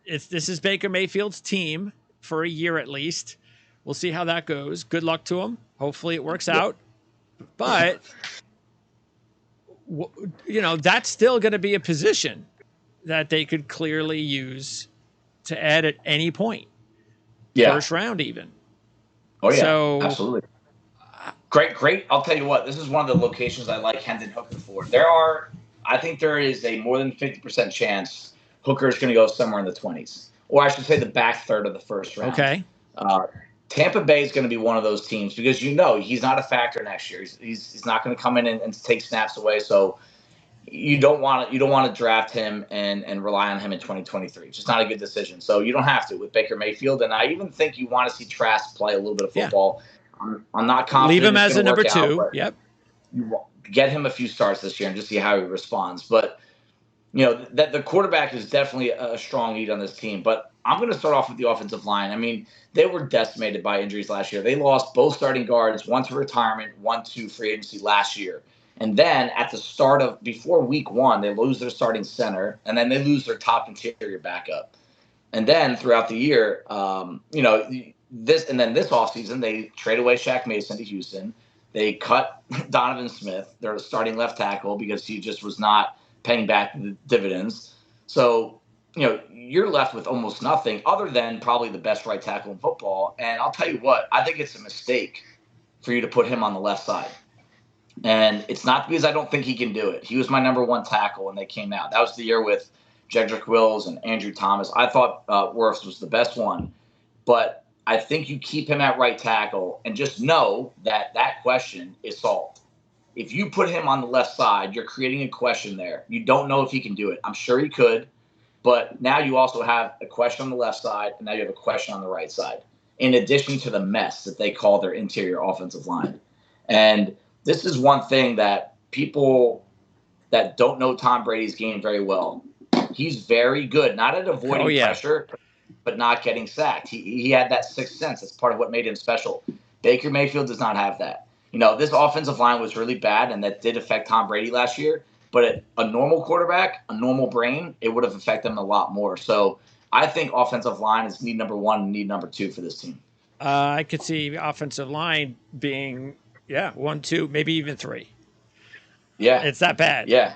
this is Baker Mayfield's team for a year at least. We'll see how that goes. Good luck to him. Hopefully it works out, but that's still going to be a position that they could clearly use to add at any point, first round even. Oh, yeah, so, absolutely. Great. I'll tell you what, this is one of the locations I like Hendon Hooker for. I think there is a more than 50% chance Hooker is going to go somewhere in the 20s, or I should say the back third of the first round. Okay. Tampa Bay is going to be one of those teams because he's not a factor next year. He's not going to come in and take snaps away. So you don't want to draft him and rely on him in 2023. It's just not a good decision. So you don't have to with Baker Mayfield. And I even think you want to see Trask play a little bit of football. Yeah. I'm not confident. Leave him as a number 2. Yep. You get him a few starts this year and just see how he responds. But that the quarterback is definitely a strong lead on this team. But I'm going to start off with the offensive line. I mean, they were decimated by injuries last year. They lost both starting guards, one to retirement, one to free agency last year. And then at the start before week 1, they lose their starting center, and then they lose their top interior backup. And then throughout the year, this offseason, they trade away Shaq Mason to Houston. They cut Donovan Smith, their starting left tackle, because he just was not paying back the dividends. So, you're left with almost nothing other than probably the best right tackle in football. And I'll tell you what, I think it's a mistake for you to put him on the left side. And it's not because I don't think he can do it. He was my number 1 tackle when they came out. That was the year with Jedrick Wills and Andrew Thomas. I thought Wirfs was the best one. But I think you keep him at right tackle and just know that question is solved. If you put him on the left side, you're creating a question there. You don't know if he can do it. I'm sure he could. But now you also have a question on the left side, and now you have a question on the right side, in addition to the mess that they call their interior offensive line. And this is one thing that people that don't know Tom Brady's game very well, he's very good, not at avoiding pressure, but not getting sacked. He had that sixth sense. That's part of what made him special. Baker Mayfield does not have that. This offensive line was really bad, and that did affect Tom Brady last year. But a normal quarterback, a normal brain, it would have affected them a lot more. So I think offensive line is need number 1 and need number 2 for this team. I could see offensive line being Yeah, 1, 2, maybe even 3. Yeah, it's that bad. Yeah,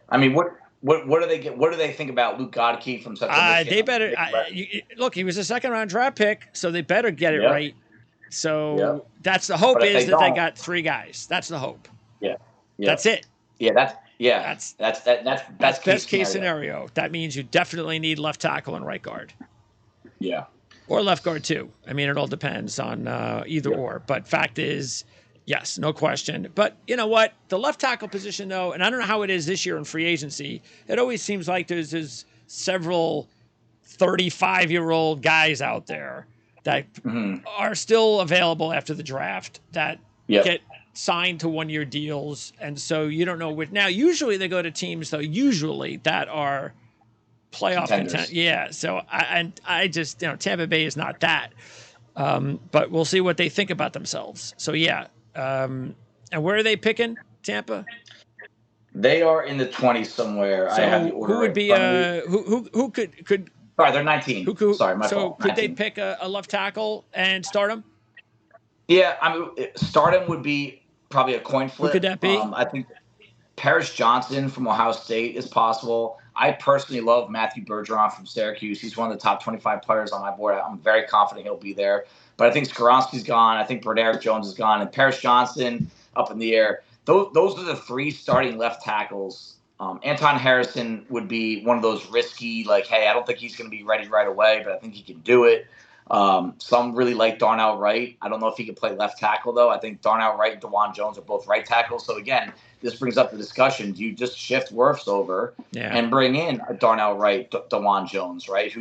I mean, what do they get? What do they think about Luke Godke from Central Michigan? They better look. He was a 2nd-round draft pick, so they better get it right. So that's the hope, is that they got 3 guys. That's the hope. Yeah. That's it. That's best case scenario. That means you definitely need left tackle and right guard. Yeah. Or left guard too. I mean, it all depends on either or. But fact is, yes, no question. But you know what? The left tackle position, though, and I don't know how it is this year in free agency. It always seems like there's several 35-year-old guys out there that are still available after the draft that get signed to 1-year deals, and so you don't know which. Now, usually they go to teams, though, that are playoff content. Yeah, so I just, Tampa Bay is not that, but we'll see what they think about themselves. So yeah, and where are they picking, Tampa? They are in the 20s somewhere. So I have the order. Who would be who could? Sorry, they're 19. Sorry, my fault. Could 19. They pick a left tackle and start him? Yeah, I mean, start him would be probably a coin flip. Who could that be? I think Paris Johnson from Ohio State is possible. I personally love Matthew Bergeron from Syracuse. He's one of the top 25 players on my board. I'm very confident he'll be there. But I think Skoronski's gone. I think Bernard Jones is gone. And Paris Johnson up in the air. Those are the 3 starting left tackles. Anton Harrison would be one of those risky, like, hey, I don't think he's going to be ready right away, but I think he can do it. Some really like Darnell Wright. I don't know if he can play left tackle, though. I think Darnell Wright and DeJuan Jones are both right tackles. So, again, this brings up the discussion. Do you just shift Wirfs over and bring in a Darnell Wright, DeJuan Jones, right?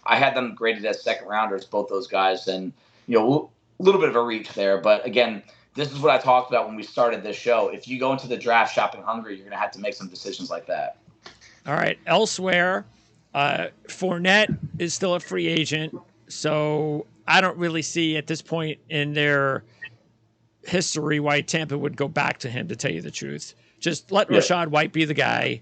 I had them graded as 2nd rounders, both those guys. And, a little bit of a reach there. But, again, this is what I talked about when we started this show. If you go into the draft shopping hungry, you're going to have to make some decisions like that. All right. Elsewhere, Fournette is still a free agent. So I don't really see at this point in their history why Tampa would go back to him, to tell you the truth. Just let Rachaad White be the guy.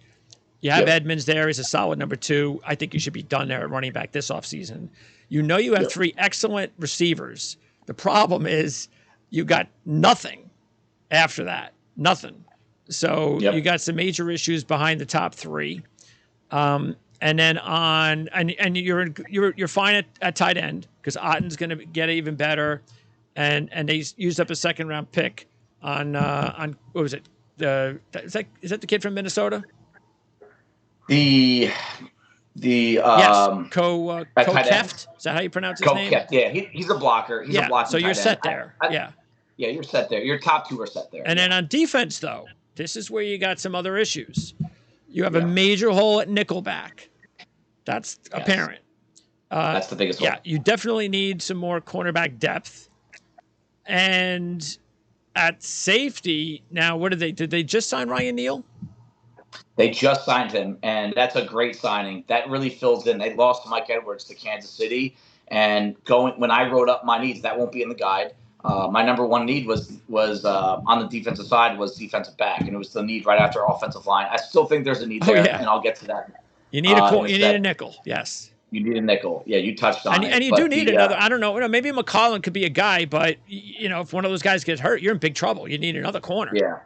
You have Edmonds there. He's a solid number 2. I think you should be done there at running back this offseason. You have 3 excellent receivers. The problem is you got nothing after that. Nothing. So you got some major issues behind the top 3. And then and you're fine at tight end, because Otten's going to get even better, and they used up a 2nd-round pick on what was it? Is that the kid from Minnesota? Yes, Keft. Is that how you pronounce his name? Yeah, he's a blocker. He's a blocker. So you're set there. Yeah, you're set there. Your top 2 are set there. And then on defense, though, this is where you got some other issues. You have a major hole at nickelback. That's apparent. That's the biggest one. Yeah, you definitely need some more cornerback depth. And at safety, now, did they just sign Ryan Neal? They just signed him, and that's a great signing. That really fills in. They lost Mike Edwards to Kansas City, and when I wrote up my needs, that won't be in the guide. My number 1 need was on the defensive side was defensive back, and it was the need right after offensive line. I still think there's a need there, and I'll get to that. You need a nickel, yes. You need a nickel. Yeah, you touched on it. And you do need another. I don't know. Maybe McCollum could be a guy, but if one of those guys gets hurt, you're in big trouble. You need another corner. Yeah.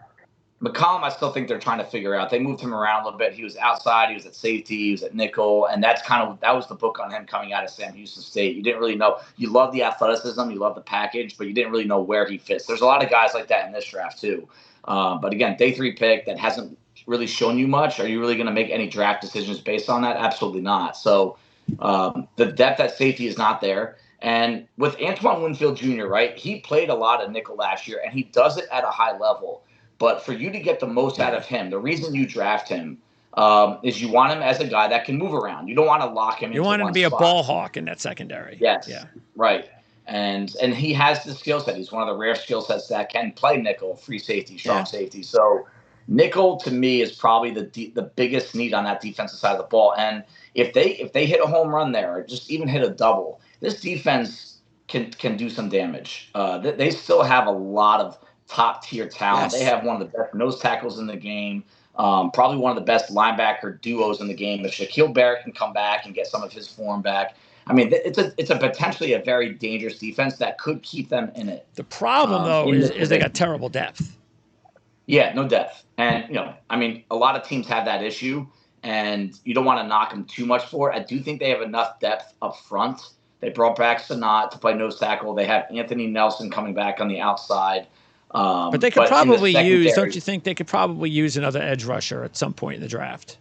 McCollum, I still think they're trying to figure out. They moved him around a little bit. He was outside. He was at safety. He was at nickel. And that was the book on him coming out of Sam Houston State. You didn't really know. You love the athleticism. You love the package, but you didn't really know where he fits. There's a lot of guys like that in this draft too. But again, day 3 pick that hasn't really shown you much. Are you really going to make any draft decisions based on that? Absolutely not. So the depth at safety is not there. And with Antoine Winfield Jr., right, he played a lot of nickel last year, and he does it at a high level. But for you to get the most out of him, the reason you draft him is you want him as a guy that can move around. You don't want to lock him. You want him to be a ball hawk in that secondary. Yes. Yeah. Right. And he has the skill set. He's one of the rare skill sets that can play nickel, free safety, strong safety. So nickel to me is probably the biggest need on that defensive side of the ball. And if they hit a home run there, or just even hit a double, this defense can do some damage. They still have a lot of top tier talent. Yes. They have one of the best nose tackles in the game. Probably one of the best linebacker duos in the game. If Shaquille Barrett can come back and get some of his form back, I mean, it's a potentially a very dangerous defense that could keep them in it. The problem, though, is they got terrible depth. Yeah, no depth. And, I mean, a lot of teams have that issue, and you don't want to knock them too much for it. I do think they have enough depth up front. They brought back Sanat to play nose tackle. They have Anthony Nelson coming back on the outside. But they could probably use, don't you think they could probably use another edge rusher at some point in the draft?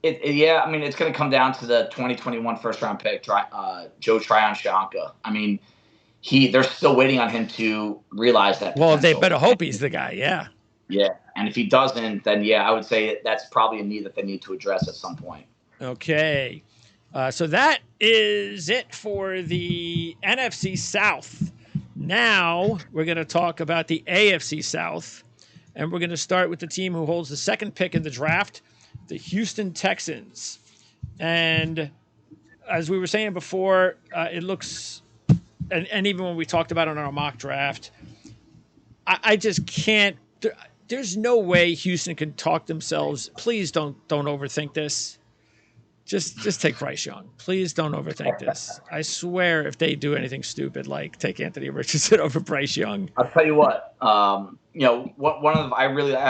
Yeah, I mean, it's going to come down to the 2021 first-round pick, Joe Tryon-Shoyinka. I mean, they're still waiting on him to realize that potential. Well, they better hope he's the guy, yeah. Yeah, and if he doesn't, then, I would say that's probably a need that they need to address at some point. Okay. So that is it for the NFC South. Now we're going to talk about the AFC South, and we're going to start with the team who holds the second pick in the draft, the Houston Texans. And as we were saying before, it looks, and even when we talked about it on our mock draft, I just can't, there's no way Houston can talk themselves. Please don't overthink this. Just take Bryce Young. Please don't overthink this. I swear if they do anything stupid like take Anthony Richardson over Bryce Young. I'll tell you what, I've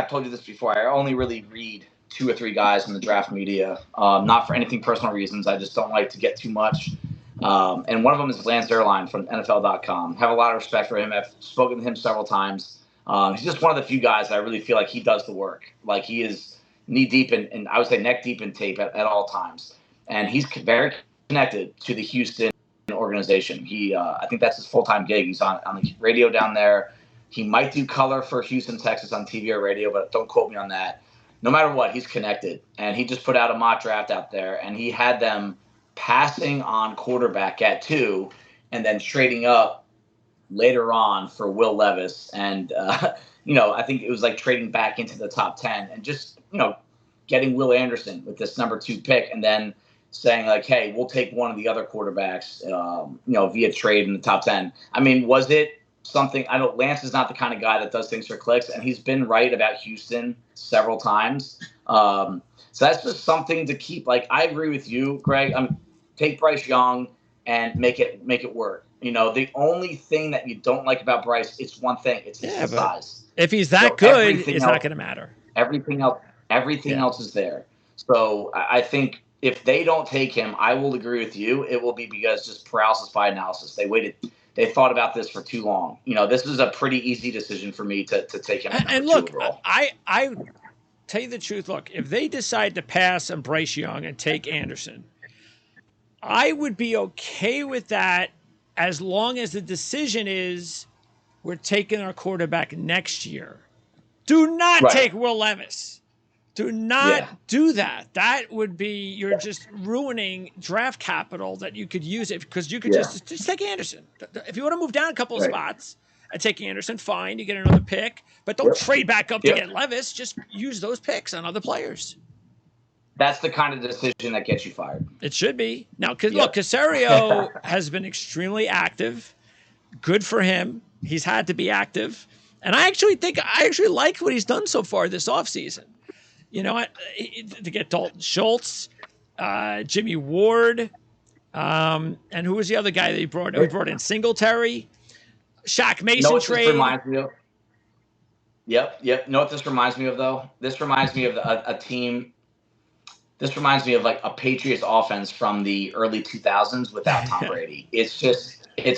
told you this before, I only really read 2 or 3 guys in the draft media, not for anything personal reasons. I just don't like to get too much. And one of them is Lance Zierlein from NFL.com. Have a lot of respect for him. I've spoken to him several times. He's just one of the few guys that I really feel like he does the work. Like he is knee deep and I would say neck deep in tape at all times. And he's very connected to the Houston organization. I think that's his full-time gig. He's on the radio down there. He might do color for Houston, Texas on TV or radio, but don't quote me on that. No matter what, he's connected. And he just put out a mock draft out there, and he had them passing on quarterback at 2 and then trading up later on for Will Levis. And, I think it was like trading back into the top 10 and just, getting Will Anderson with this number 2 pick and then saying like, hey, we'll take one of the other quarterbacks, via trade in the top 10. I mean, was it something? I know Lance is not the kind of guy that does things for clicks, and he's been right about Houston several times. So that's just something to keep. Like, I agree with you, Greg. Take Bryce Young and make it work. The only thing that you don't like about Bryce is one thing. It's his size. If he's that good, it's not going to matter. Everything else is there. So I think if they don't take him, I will agree with you. It will be because just paralysis by analysis. They thought about this for too long. This is a pretty easy decision for me to take him. And look, I tell you the truth. Look, if they decide to pass on Bryce Young and take Anderson, I would be okay with that as long as the decision is we're taking our quarterback next year. Do not take Will Levis. Do not do that. That would be, you're just ruining draft capital that you could use it because you could just take Anderson. If you want to move down a couple of spots and take Anderson, fine, you get another pick, but don't trade back up to get Levis. Just use those picks on other players. That's the kind of decision that gets you fired. It should be. Now, look, Caserio has been extremely active. Good for him. He's had to be active. And I actually like what he's done so far this offseason. To get Dalton Schultz, Jimmy Ward, and who was the other guy that he brought in? He brought in Singletary, Shaq Mason trade. This reminds me of? Yep. You know what this reminds me of, though? This reminds me of a team. This reminds me of like a Patriots offense from the early 2000s without Tom Brady. It's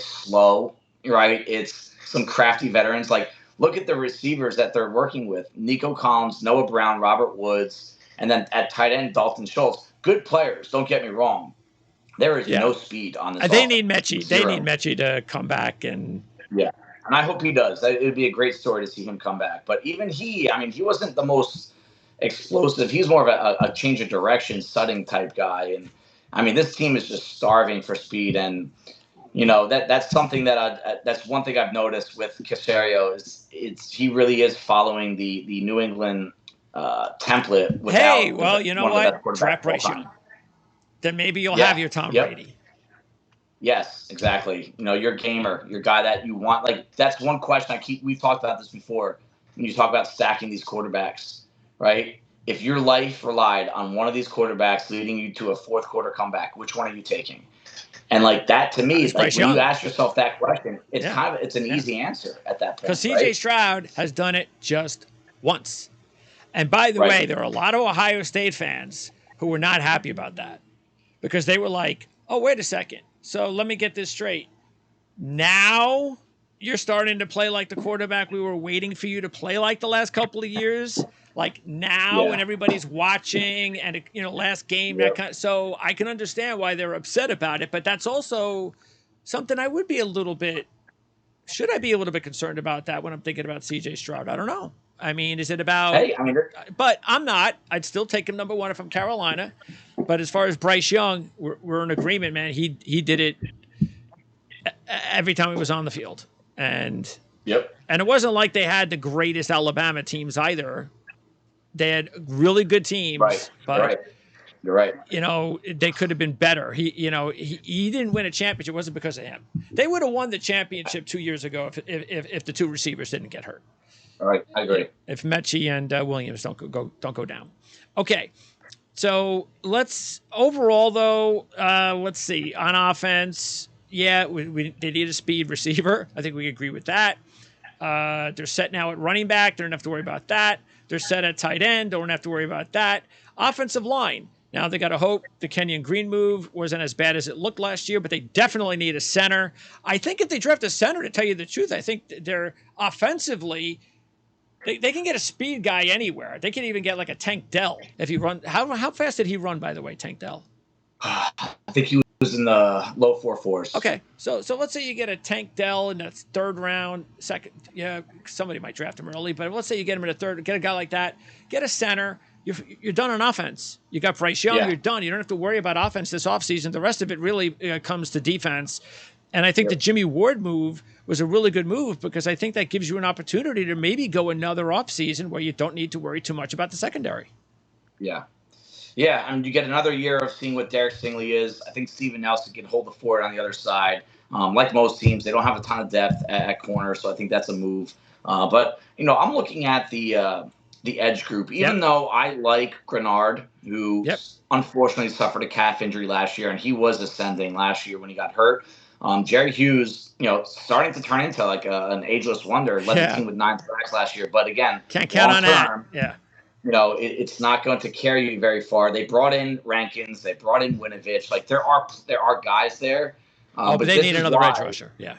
slow, right? It's some crafty veterans. Like, look at the receivers that they're working with. Nico Collins, Noah Brown, Robert Woods, and then at tight end, Dalton Schultz. Good players, don't get me wrong. There is no speed on this offense. They need Mechie. They need Mechie to come back. And I hope he does. It would be a great story to see him come back. But even he wasn't the most explosive. He's more of a change of direction, Sutton type guy. And this team is just starving for speed. And that's something that's one thing I've noticed with Caserio is he really is following the New England template. Hey, well, you know what? Draft Bryce Young. Then maybe you'll have your Tom Brady. Yes, exactly. Your gamer, your guy that you want. Like, that's one question we've talked about this before. When you talk about stacking these quarterbacks, right? If your life relied on one of these quarterbacks leading you to a fourth quarter comeback, which one are you taking? And like that to me, like when Young. you ask yourself that question, it's an easy answer at that point. Because CJ Stroud has done it just once. And by the way, there are a lot of Ohio State fans who were not happy about that because they were like, oh, wait a second. So let me get this straight. Now you're starting to play like the quarterback we were waiting for you to play like the last couple of years. Like now when everybody's watching and, last game. So I can understand why they're upset about it. But that's also something I would be a little bit. Should I be a little bit concerned about that when I'm thinking about CJ Stroud? I don't know. I mean, is it about? But I'm not. I'd still take him number one if I'm Carolina. But as far as Bryce Young, we're in agreement, man. He did it every time he was on the field, and it wasn't like they had the greatest Alabama teams either. They had really good teams, but you're right. They could have been better. He didn't win a championship. It wasn't because of him. They would have won the championship 2 years ago if the two receivers didn't get hurt. All right, I agree. If Mechie and Williams don't go down. Okay, so let's see on offense. Yeah, they need a speed receiver. I think we agree with that. They're set now at running back. They don't have to worry about that. They're set at tight end. Don't have to worry about that. Offensive line. Now they got to hope the Kenyon Green move wasn't as bad as it looked last year, but they definitely need a center. I think if they draft a center, to tell you the truth, I think they're offensively. They can get a speed guy anywhere. They can even get like a Tank Dell if he run. How fast did he run, by the way, Tank Dell? I think he was in the low 4.4s. Okay, so let's say you get a Tank Dell in the third round, second. Yeah, somebody might draft him early, but let's say you get him in the third. Get a guy like that. Get a center. You're done on offense. You got Bryce Young. You're done. You don't have to worry about offense this offseason. The rest of it really comes to defense. And I think the Jimmy Ward move was a really good move because I think that gives you an opportunity to maybe go another offseason where you don't need to worry too much about the secondary. Yeah. Yeah, I mean, you get another year of seeing what Derek Stingley is. I think Steven Nelson can hold the fort on the other side. Like most teams, they don't have a ton of depth at corner, so I think that's a move. But, I'm looking at the edge group, even though I like Grenard, who unfortunately suffered a calf injury last year, and he was ascending last year when he got hurt. Jerry Hughes, starting to turn into like an ageless wonder. Led the team with 9 sacks last year, but again, can't count on that. Yeah, it's not going to carry you very far. They brought in Rankins, they brought in Winovich. Like there are guys there. But they need another edge rusher. Yeah,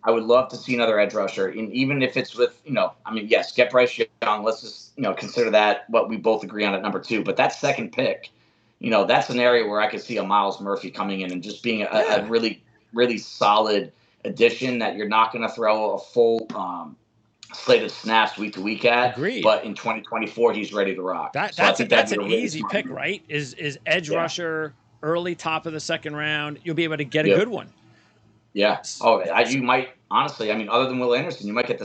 I would love to see another edge rusher, and even if it's with yes, get Bryce Young. Let's just consider that what we both agree on at number 2. But that second pick, that's an area where I could see a Miles Murphy coming in and just being a really, really solid addition that you're not going to throw a full slate of snaps week to week at. Agreed. But in 2024, he's ready to rock. That's an easy pick, right? Is edge rusher early top of the second round? You'll be able to get a good one. Yeah. Oh, you might honestly. I mean, other than Will Anderson, you might get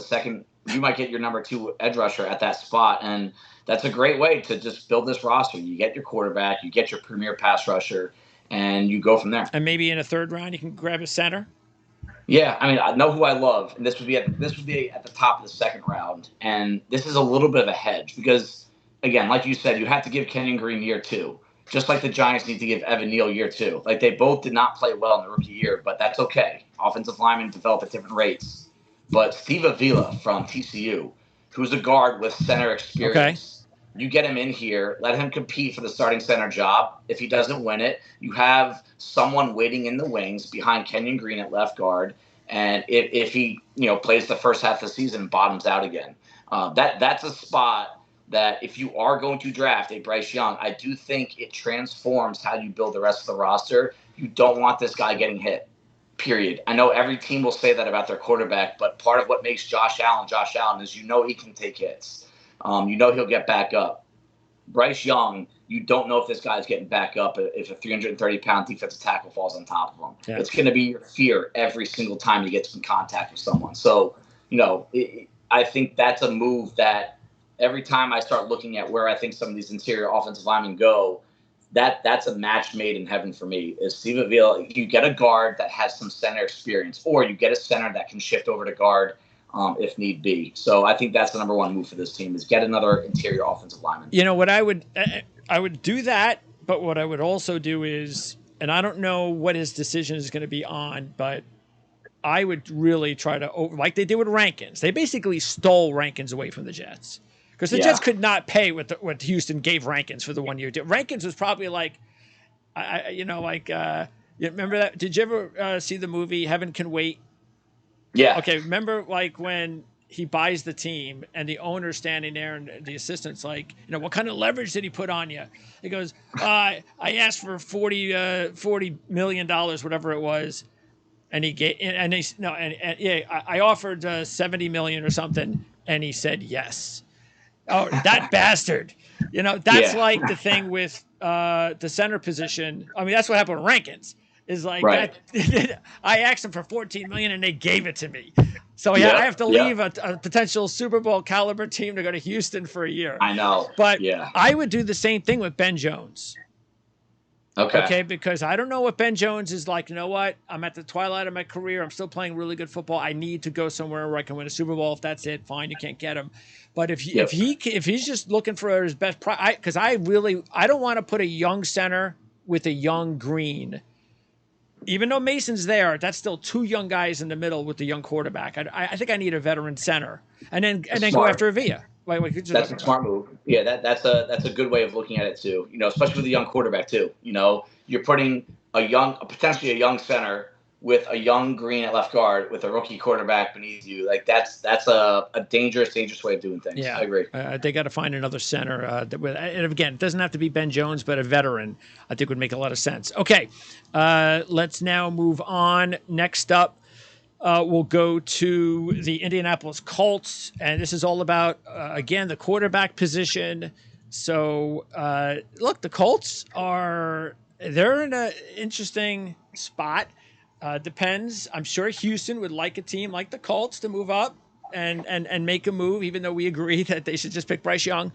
you might get your number 2 edge rusher at that spot, and that's a great way to just build this roster. You get your quarterback, you get your premier pass rusher, and you go from there. And maybe in a third round, you can grab a center. Yeah, I mean, I know who I love, and this would be at the top of the second round, and this is a little bit of a hedge because, again, like you said, you have to give Kenyon Green year 2, just like the Giants need to give Evan Neal year 2. Like they both did not play well in the rookie year, but that's okay. Offensive linemen develop at different rates. But Steve Avila from TCU, who's a guard with center experience, you get him in here, let him compete for the starting center job. If he doesn't win it, you have someone waiting in the wings behind Kenyon Green at left guard. And if he plays the first half of the season and bottoms out again, that's a spot that if you are going to draft a Bryce Young, I do think it transforms how you build the rest of the roster. You don't want this guy getting hit, period. I know every team will say that about their quarterback, but part of what makes Josh Allen is he can take hits. He'll get back up. Bryce Young, you don't know if this guy's getting back up if a 330-pound defensive tackle falls on top of him. Yeah. It's going to be your fear every single time he gets in contact with someone. So, I think that's a move that every time I start looking at where I think some of these interior offensive linemen go, that's a match made in heaven for me. Is Steve Avila, you get a guard that has some center experience, or you get a center that can shift over to guard if need be. So I think that's the number 1 move for this team is get another interior offensive lineman. What I would do that, but what I would also do is and I don't know what his decision is going to be on, but I would really try to, like they did with Rankins. They basically stole Rankins away from the Jets because the Jets could not pay what Houston gave Rankins for the 1 year. Rankins was probably like, you remember that? Did you ever see the movie Heaven Can Wait? Yeah. Okay. Remember like when he buys the team and the owner's standing there and the assistant's like, what kind of leverage did he put on you? He goes, I asked for $40 million, whatever it was. And he gave, and he's no, and yeah, I offered 70 million or something. And he said, yes. Oh, that bastard. That's like the thing with the center position. I mean, that's what happened with Rankins. Is like that. I asked them for 14 million and they gave it to me. So I have to leave a potential Super Bowl caliber team to go to Houston for a year. I know. But I would do the same thing with Ben Jones. Okay, because I don't know what Ben Jones is like. You know what? I'm at the twilight of my career. I'm still playing really good football. I need to go somewhere where I can win a Super Bowl. If that's it, fine. You can't get him. But if he's just looking for his best, because I don't want to put a young center with a young green. Even though Mason's there, that's still two young guys in the middle with the young quarterback. I think I need a veteran center, and then go after Avila. That's a smart move. Yeah, that's a good way of looking at it too. Especially with a young quarterback too. You're putting potentially a young center with a young green at left guard with a rookie quarterback beneath you. Like that's a dangerous way of doing things. Yeah, I agree. They got to find another center. And again, it doesn't have to be Ben Jones, but a veteran I think would make a lot of sense. Okay, let's now move on. Next up, we'll go to the Indianapolis Colts, and this is all about, again, the quarterback position. So, look, the Colts they're in an interesting spot. Depends. I'm sure Houston would like a team like the Colts to move up and make a move, even though we agree that they should just pick Bryce Young.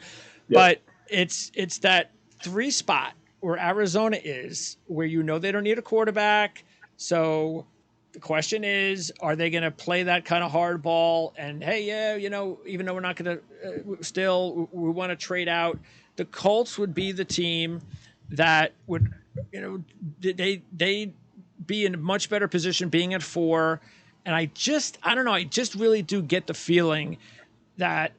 Yep. But it's that 3 spot where Arizona is, where they don't need a quarterback. So the question is, are they going to play that kind of hard ball? And hey, even though we're not going to, we want to trade out. The Colts would be the team that would, they be in a much better position being at 4. And I don't know. I just really do get the feeling that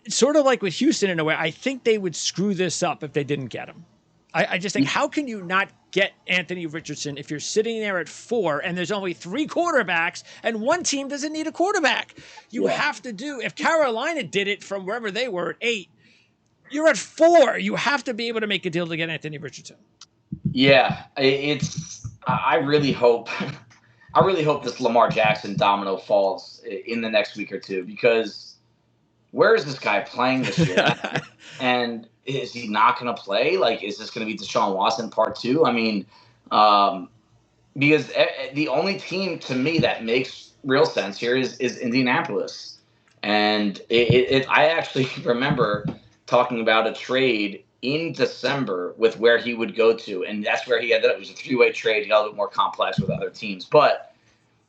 it's sort of like with Houston in a way. I think they would screw this up if they didn't get him. I just think, how can you not get Anthony Richardson if you're sitting there at 4 and there's only 3 quarterbacks and one team doesn't need a quarterback? You have to do, if Carolina did it from wherever they were at 8, you're at 4. You have to be able to make a deal to get Anthony Richardson. Yeah, I really hope this Lamar Jackson domino falls in the next week or two, because where is this guy playing this year? And is he not going to play? Like, is this going to be Deshaun Watson part 2? I mean, because the only team to me that makes real sense here is Indianapolis. And I actually remember talking about a trade in December with where he would go to, and that's where he ended up. It was a 3-way trade. He got a little bit more complex with other teams. But,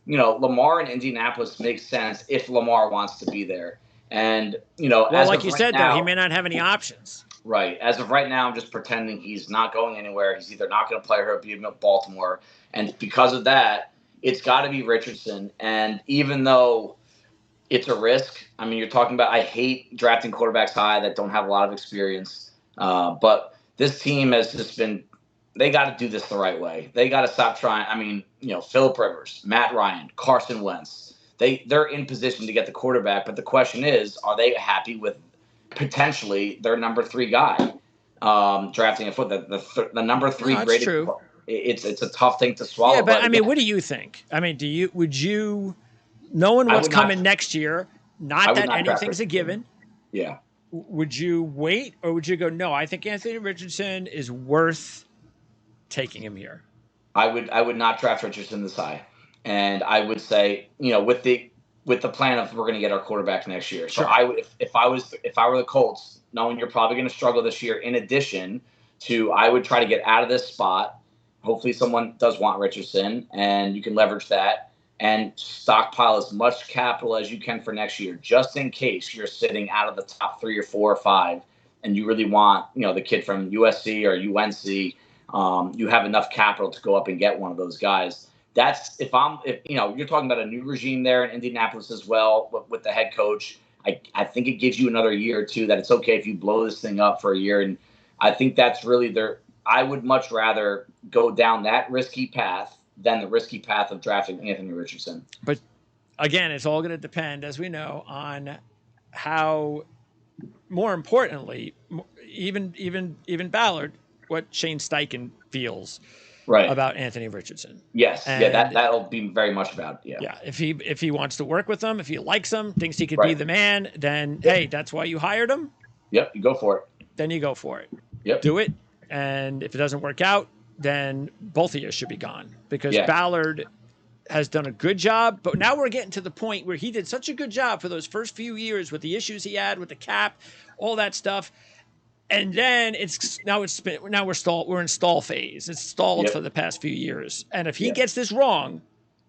Lamar in Indianapolis makes sense if Lamar wants to be there. And, well, like you said, though, he may not have any options. Right. As of right now, I'm just pretending he's not going anywhere. He's either not going to play or be in Baltimore. And because of that, it's got to be Richardson. And even though it's a risk, I mean, you're talking about, I hate drafting quarterbacks high that don't have a lot of experience. But this team has just been, they got to do this the right way. They got to stop trying. I mean, Phillip Rivers, Matt Ryan, Carson Wentz, they're in position to get the quarterback. But the question is, are they happy with potentially their number 3 guy drafting a foot, the number 3 graded? True. It's a tough thing to swallow. Yeah, but I mean, what do you think? I mean, would you, knowing what's coming next year, not that anything's a given. Yeah. Would you wait, or would you go, no, I think Anthony Richardson is worth taking him here? I would not draft Richardson this high. And I would say, with the plan of we're going to get our quarterback next year. Sure. So I would, if I were the Colts, knowing you're probably going to struggle this year, in addition to, I would try to get out of this spot. Hopefully someone does want Richardson, and you can leverage that and stockpile as much capital as you can for next year, just in case you're sitting out of the top 3 or 4 or 5, and you really want, the kid from USC or UNC you have enough capital to go up and get one of those guys. That's if you're talking about a new regime there in Indianapolis as well with the head coach. I think it gives you another year or two that it's okay if you blow this thing up for a year. And I think that's really I would much rather go down that risky path than the risky path of drafting Anthony Richardson. But again, it's all going to depend, as we know, on how, more importantly, even Ballard, what Shane Steichen feels about Anthony Richardson. Yes, and that'll be very much about it. Yeah, if he wants to work with him, if he likes him, thinks he could be the man, then hey, that's why you hired him. Yep, you go for it. Then you go for it. Yep, do it. And if it doesn't work out, then both of you should be gone, because Ballard has done a good job. But now we're getting to the point where he did such a good job for those first few years with the issues he had with the cap, all that stuff. And then we're in stall phase. It's stalled for the past few years. And if he gets this wrong,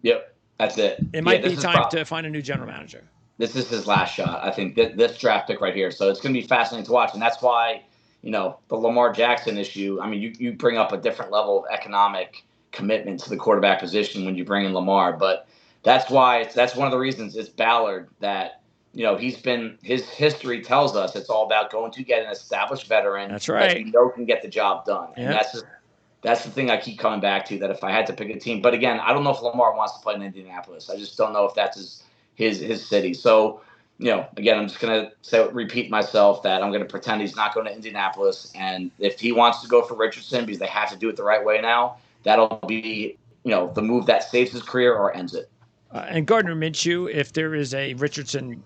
that's it. It might be time to find a new general manager. This is his last shot. I think this draft pick right here. So it's going to be fascinating to watch. And that's why, the Lamar Jackson issue, I mean, you bring up a different level of economic commitment to the quarterback position when you bring in Lamar. But that's one of the reasons it's Ballard that, his history tells us it's all about going to get an established veteran that can get the job done. And that's the thing I keep coming back to, that if I had to pick a team. But again, I don't know if Lamar wants to play in Indianapolis. I just don't know if that's his city. So, again, I'm just going to repeat myself that I'm going to pretend he's not going to Indianapolis. And if he wants to go for Richardson because they have to do it the right way now, that'll be, the move that saves his career or ends it. And Gardner Minshew, if there is a Richardson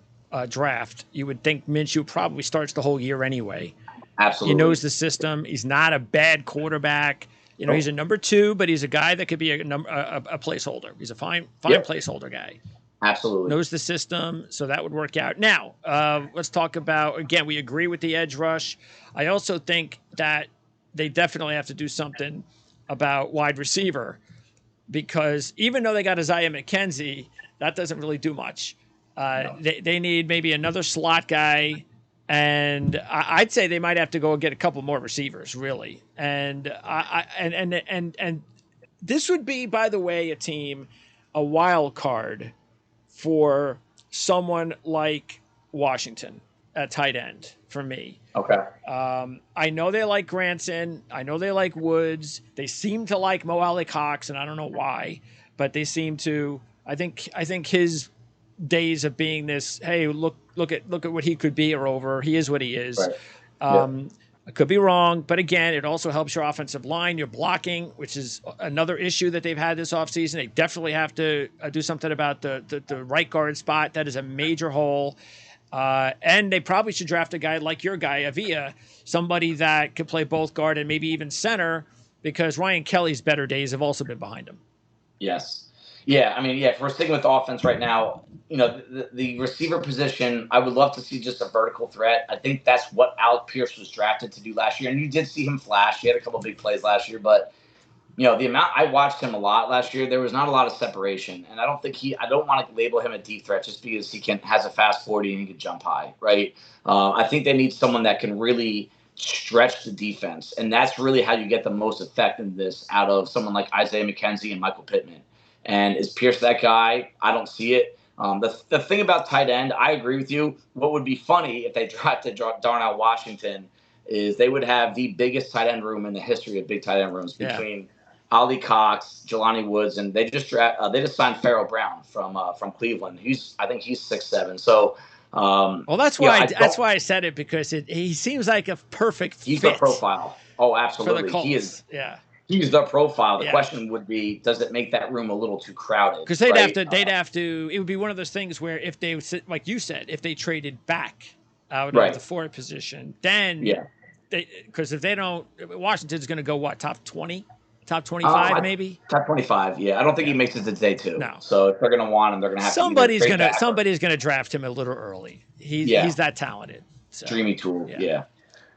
draft, you would think Minshew probably starts the whole year anyway. Absolutely. He knows the system. He's not a bad quarterback. He's a number 2, but he's a guy that could be a placeholder. He's a fine placeholder guy. Absolutely. Knows the system, so that would work out. Now, let's talk about, again, we agree with the edge rush. I also think that they definitely have to do something about wide receiver, because even though they got Isaiah McKenzie, that doesn't really do much. No. They need maybe another slot guy, and I'd say they might have to go and get a couple more receivers, really. And and this would be, by the way, a wild card for someone like Washington at tight end for me. Okay. I know they like Granson. I know they like Woods. They seem to like Mo Alley Cox, and I don't know why, but they seem to. I think his days of being this, hey, look at what he could be are over. He is what he is. Right. I could be wrong, but again, it also helps your offensive line, your blocking, which is another issue that they've had this offseason. They definitely have to do something about the right guard spot. That is a major hole. And they probably should draft a guy like your guy, Avia, somebody that could play both guard and maybe even center, because Ryan Kelly's better days have also been behind him. Yes. Yeah, I mean, if we're sticking with offense right now, the receiver position, I would love to see just a vertical threat. I think that's what Alec Pierce was drafted to do last year. And you did see him flash. He had a couple of big plays last year. But, the amount I watched him a lot last year, there was not a lot of separation. And I don't want to label him a deep threat just because he has a fast 40 and he can jump high, right? I think they need someone that can really stretch the defense. And that's really how you get the most effectiveness out of someone like Isaiah McKenzie and Michael Pittman. And is Pierce that guy? I don't see it. The thing about tight end, I agree with you. What would be funny if they drafted Darnell Washington is they would have the biggest tight end room in the history of big tight end rooms between Ali Cox, Jelani Woods, and they just signed Farrell Brown from Cleveland. I think he's 6'7". So that's why I said it, because he seems like a perfect fit. He's the profile. Oh, absolutely. For the Colts. He is. Yeah. He's the profile. The question would be, does it make that room a little too crowded? Because they'd have to. It would be one of those things where if they, like you said, if they traded back out of the forward position, then because if they don't, Washington's going to go what, top 20, top 25 maybe? Top 25. Yeah, I don't think he makes it to day 2. No. So if they're going to want him, they're going to have somebody's going to draft him a little early. He's that talented. So. Dreamy tool. Yeah.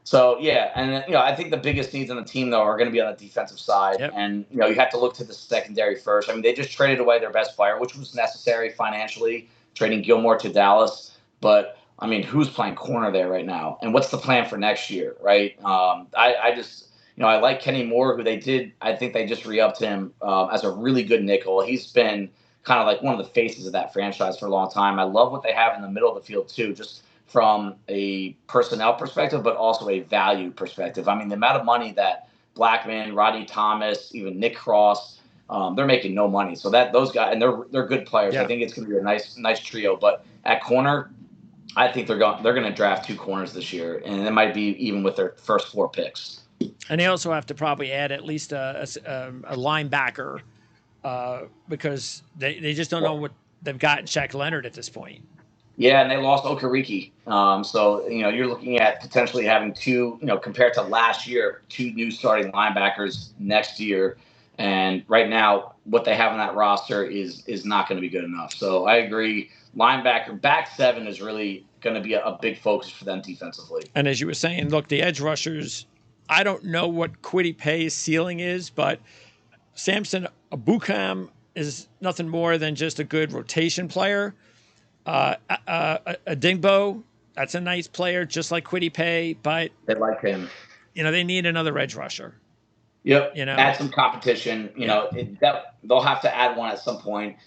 So, and I think the biggest needs on the team, though, are going to be on the defensive side. Yep. And, you have to look to the secondary first. I mean, they just traded away their best player, which was necessary financially, trading Gilmore to Dallas. But, I mean, who's playing corner there right now? And what's the plan for next year, right? I just, I like Kenny Moore, who I think they just re-upped him as a really good nickel. He's been kind of like one of the faces of that franchise for a long time. I love what they have in the middle of the field too, just from a personnel perspective, but also a value perspective. I mean, the amount of money that Blackman, Rodney Thomas, even Nick Cross, they're making no money. So that those guys, and they're good players. Yeah. I think it's going to be a nice trio. But at corner, I think they're going to draft 2 corners this year, and it might be even with their first 4 picks. And they also have to probably add at least a linebacker because they just don't know what they've got in Shaq Leonard at this point. Yeah, and they lost Okereke. So, you're looking at potentially having 2, compared to last year, 2 new starting linebackers next year. And right now, what they have on that roster is not going to be good enough. So I agree. Linebacker, back 7 is really going to be a big focus for them defensively. And as you were saying, look, the edge rushers, I don't know what Kwity Paye's ceiling is, but Samson Ebukam is nothing more than just a good rotation player. Adingbo, that's a nice player, just like Kwity Paye, but they like him. They need another edge rusher. Yep. Add some competition. They'll have to add one at some point.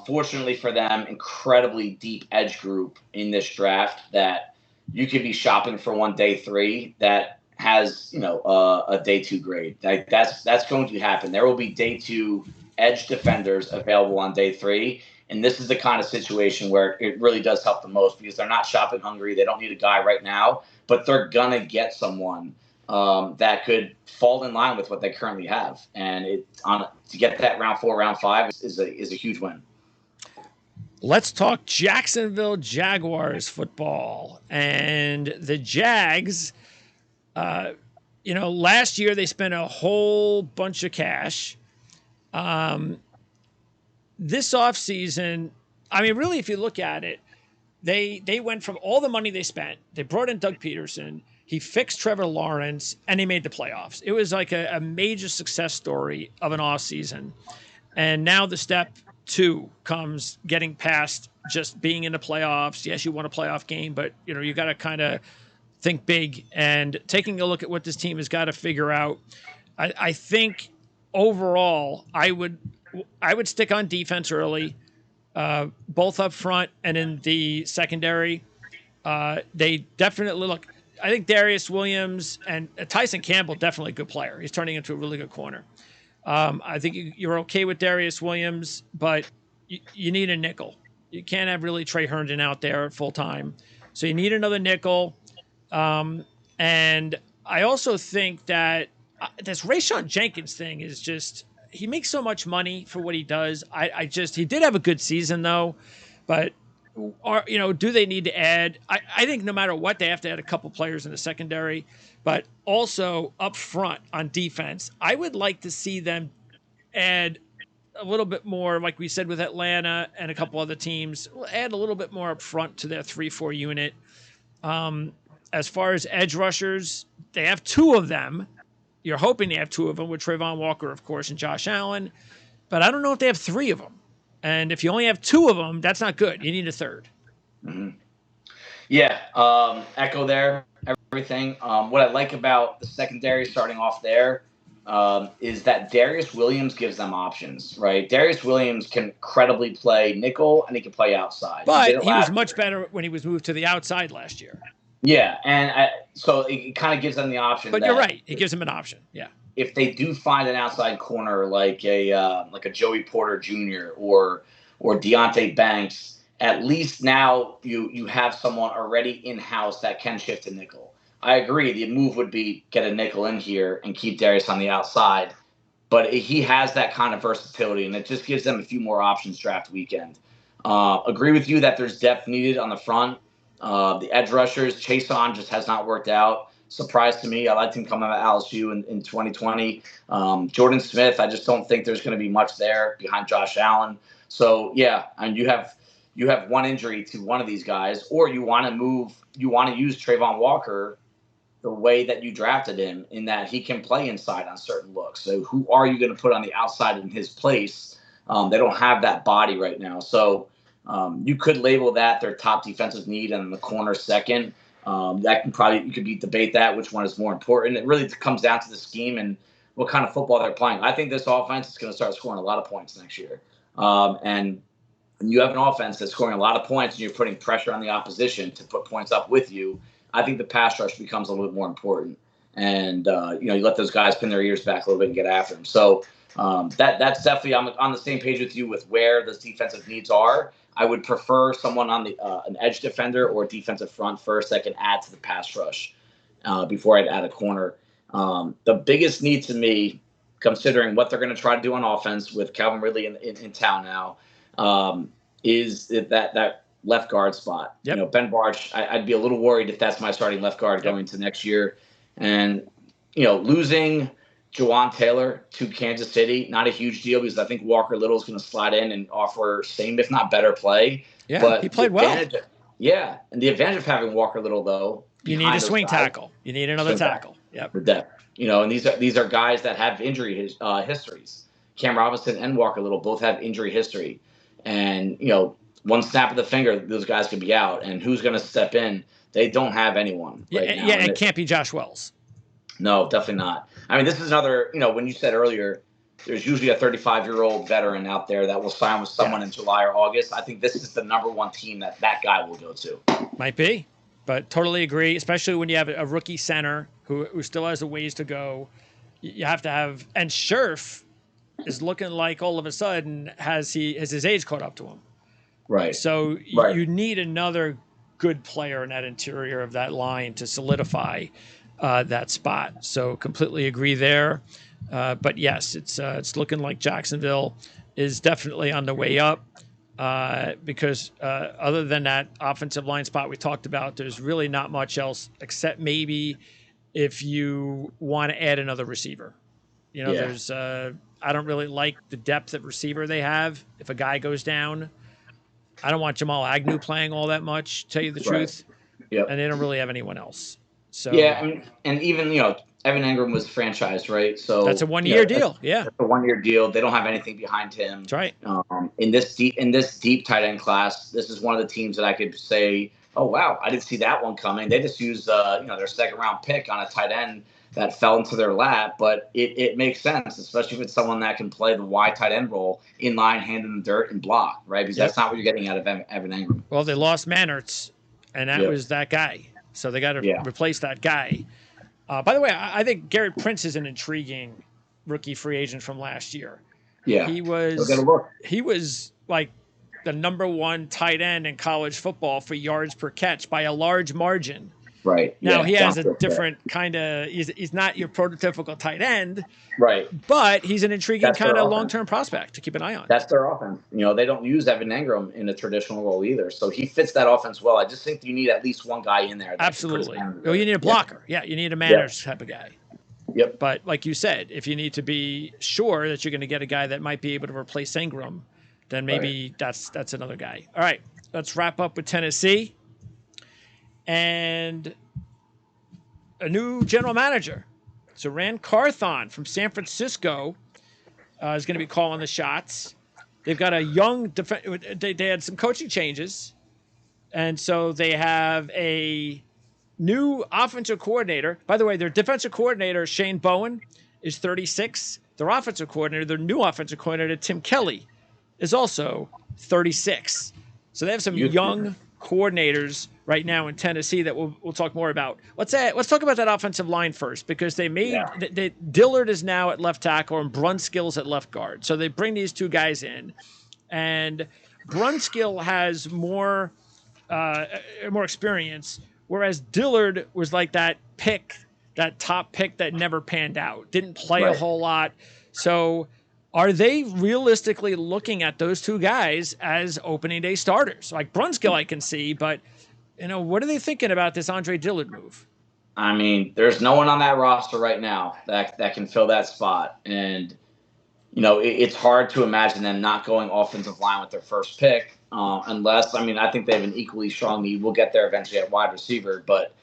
Fortunately for them, incredibly deep edge group in this draft that you could be shopping for one day 3 that has a day 2 grade. That's going to happen. There will be day 2 edge defenders available on day 3. And this is the kind of situation where it really does help the most because they're not shopping hungry. They don't need a guy right now, but they're going to get someone that could fall in line with what they currently have. And to get that round 4, round 5 is a huge win. Let's talk Jacksonville Jaguars football. And the Jags, last year they spent a whole bunch of cash. This offseason, I mean, really, if you look at it, they went from all the money they spent. They brought in Doug Peterson. He fixed Trevor Lawrence, and they made the playoffs. It was like a major success story of an offseason. And now the step 2 comes getting past just being in the playoffs. Yes, you won a playoff game, but, you got to kind of think big. And taking a look at what this team has got to figure out, I think overall I would stick on defense early, both up front and in the secondary. They definitely look. I think Darius Williams and Tyson Campbell, definitely a good player. He's turning into a really good corner. I think you're okay with Darius Williams, but you need a nickel. You can't have really Trey Herndon out there full time. So you need another nickel. And I also think that this Rayshon Jenkins thing is just, he makes so much money for what he does. He did have a good season though, but do they need to add? I think no matter what, they have to add a couple players in the secondary, but also up front on defense. I would like to see them add a little bit more, like we said with Atlanta and a couple other teams, add a little bit more up front to their 3-4 unit. As far as edge rushers, they have 2 of them. You're hoping they have 2 of them with Trayvon Walker, of course, and Josh Allen. But I don't know if they have 3 of them. And if you only have 2 of them, that's not good. You need a third. Mm-hmm. Yeah, echo there, everything. What I like about the secondary starting off there is that Darius Williams gives them options, right? Darius Williams can credibly play nickel and he can play outside. But he was much better when he was moved to the outside last year. Yeah, and so it kind of gives them the option. But you're right; it gives them an option. Yeah. If they do find an outside corner like a Joey Porter Jr. or Deontay Banks, at least now you have someone already in house that can shift to nickel. I agree. The move would be get a nickel in here and keep Darius on the outside, but he has that kind of versatility, and it just gives them a few more options draft weekend. Agree with you that there's depth needed on the front. The edge rushers, Chason just has not worked out. Surprise to me. I liked him coming out of LSU in 2020. Jordan Smith, I just don't think there's going to be much there behind Josh Allen. So, yeah, and you have one injury to one of these guys, or you want to use Trayvon Walker the way that you drafted him, in that he can play inside on certain looks. So who are you going to put on the outside in his place? They don't have that body right now. So you could label that their top defensive need and the corner second. You could debate that, which one is more important. It really comes down to the scheme and what kind of football they're playing. I think this offense is going to start scoring a lot of points next year. And you have an offense that's scoring a lot of points and you're putting pressure on the opposition to put points up with you. I think the pass rush becomes a little bit more important. And, you let those guys pin their ears back a little bit and get after them. So that's definitely, I'm on the same page with you with where those defensive needs are. I would prefer someone on the an edge defender or defensive front first that can add to the pass rush before I'd add a corner. The biggest need to me, considering what they're going to try to do on offense with Calvin Ridley in town now, is that left guard spot. Yep. Ben Barch, I'd be a little worried if that's my starting left guard going into next year. And, losing Jawan Taylor to Kansas City, not a huge deal because I think Walker Little is going to slide in and offer same, if not better play. Yeah, but he played well. And the advantage of having Walker Little, though, you need a swing tackle. You need another tackle. Yep. For depth. And these are guys that have injury histories. Cam Robinson and Walker Little both have injury history. And, one snap of the finger, those guys could be out. And who's going to step in? They don't have anyone right now. Yeah, it can't be Josh Wells. No, definitely not. I mean, this is another, when you said earlier, there's usually a 35-year-old veteran out there that will sign with someone in July or August. I think this is the number one team that guy will go to. Might be, but totally agree, especially when you have a rookie center who still has a ways to go. You have to have, and Scherf is looking like all of a sudden has his age caught up to him. Right. So you need another good player in that interior of that line to solidify that spot. So completely agree there. But yes, it's looking like Jacksonville is definitely on the way up because other than that offensive line spot we talked about, there's really not much else except maybe if you want to add another receiver. There's I don't really like the depth at receiver they have. If a guy goes down, I don't want Jamal Agnew playing all that much, tell you the truth. Yep. And they don't really have anyone else. So yeah, I mean, and even Evan Engram was franchised, right? So that's a 1-year deal. Yeah, that's a 1-year deal. They don't have anything behind him. That's right. In this deep tight end class, this is one of the teams that I could say, oh wow, I didn't see that one coming. They just used their second round pick on a tight end that fell into their lap, but it makes sense, especially if it's someone that can play the wide tight end role in line, hand in the dirt, and block, right? Because that's not what you're getting out of Evan Engram. Well, they lost Mannertz, and that was that guy. So they got to replace that guy. By the way, I think Garrett Prince is an intriguing rookie free agent from last year. Yeah, he was like the number one tight end in college football for yards per catch by a large margin. Right. Now he has a different kind of. He's not your prototypical tight end. Right. But he's an intriguing kind of long-term prospect to keep an eye on. That's their offense. They don't use Evan Engram in a traditional role either, so he fits that offense well. I just think you need at least one guy in there. Absolutely. Well, you need a blocker. Yeah, you need a manners type of guy. Yep. But like you said, if you need to be sure that you're going to get a guy that might be able to replace Engram, then maybe that's another guy. All right, let's wrap up with Tennessee. And a new general manager. So Rand Carthon from San Francisco is going to be calling the shots. They've got a young they had some coaching changes. And so they have a new offensive coordinator. By the way, their defensive coordinator, Shane Bowen, is 36. Their offensive coordinator, their new offensive coordinator, Tim Kelly, is also 36. So they have some young coordinators right now in Tennessee that we'll talk more about. Let's talk about that offensive line first, because they made Dillard is now at left tackle and Brunskill's at left guard. So they bring these two guys in, and Brunskill has more experience, whereas Dillard was like that top pick that never panned out, didn't play a whole lot. So are they realistically looking at those two guys as opening day starters? Like Brunskill I can see, but what are they thinking about this Andre Dillard move? I mean, there's no one on that roster right now that can fill that spot. And, it's hard to imagine them not going offensive line with their first pick unless, I think they have an equally strong need. We'll get there eventually at wide receiver. But,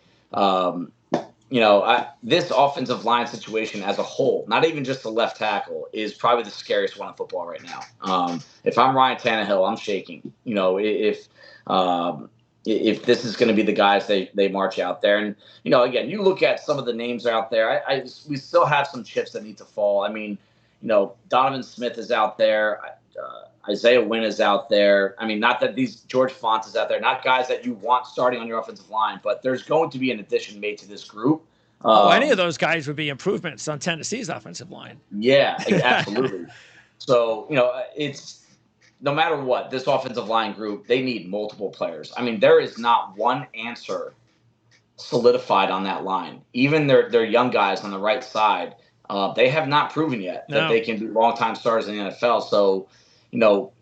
this offensive line situation as a whole, not even just the left tackle, is probably the scariest one in football right now. If I'm Ryan Tannehill, I'm shaking. if this is going to be the guys they march out there. And, again, you look at some of the names out there, we still have some chips that need to fall. I mean, Donovan Smith is out there. Isaiah Wynn is out there. I mean, not that George Font is out there, not guys that you want starting on your offensive line, but there's going to be an addition made to this group. Any of those guys would be improvements on Tennessee's offensive line. Yeah, absolutely. So, it's no matter what, this offensive line group, they need multiple players. I mean, there is not one answer solidified on that line. Even their young guys on the right side, they have not proven yet that they can be longtime stars in the NFL. So,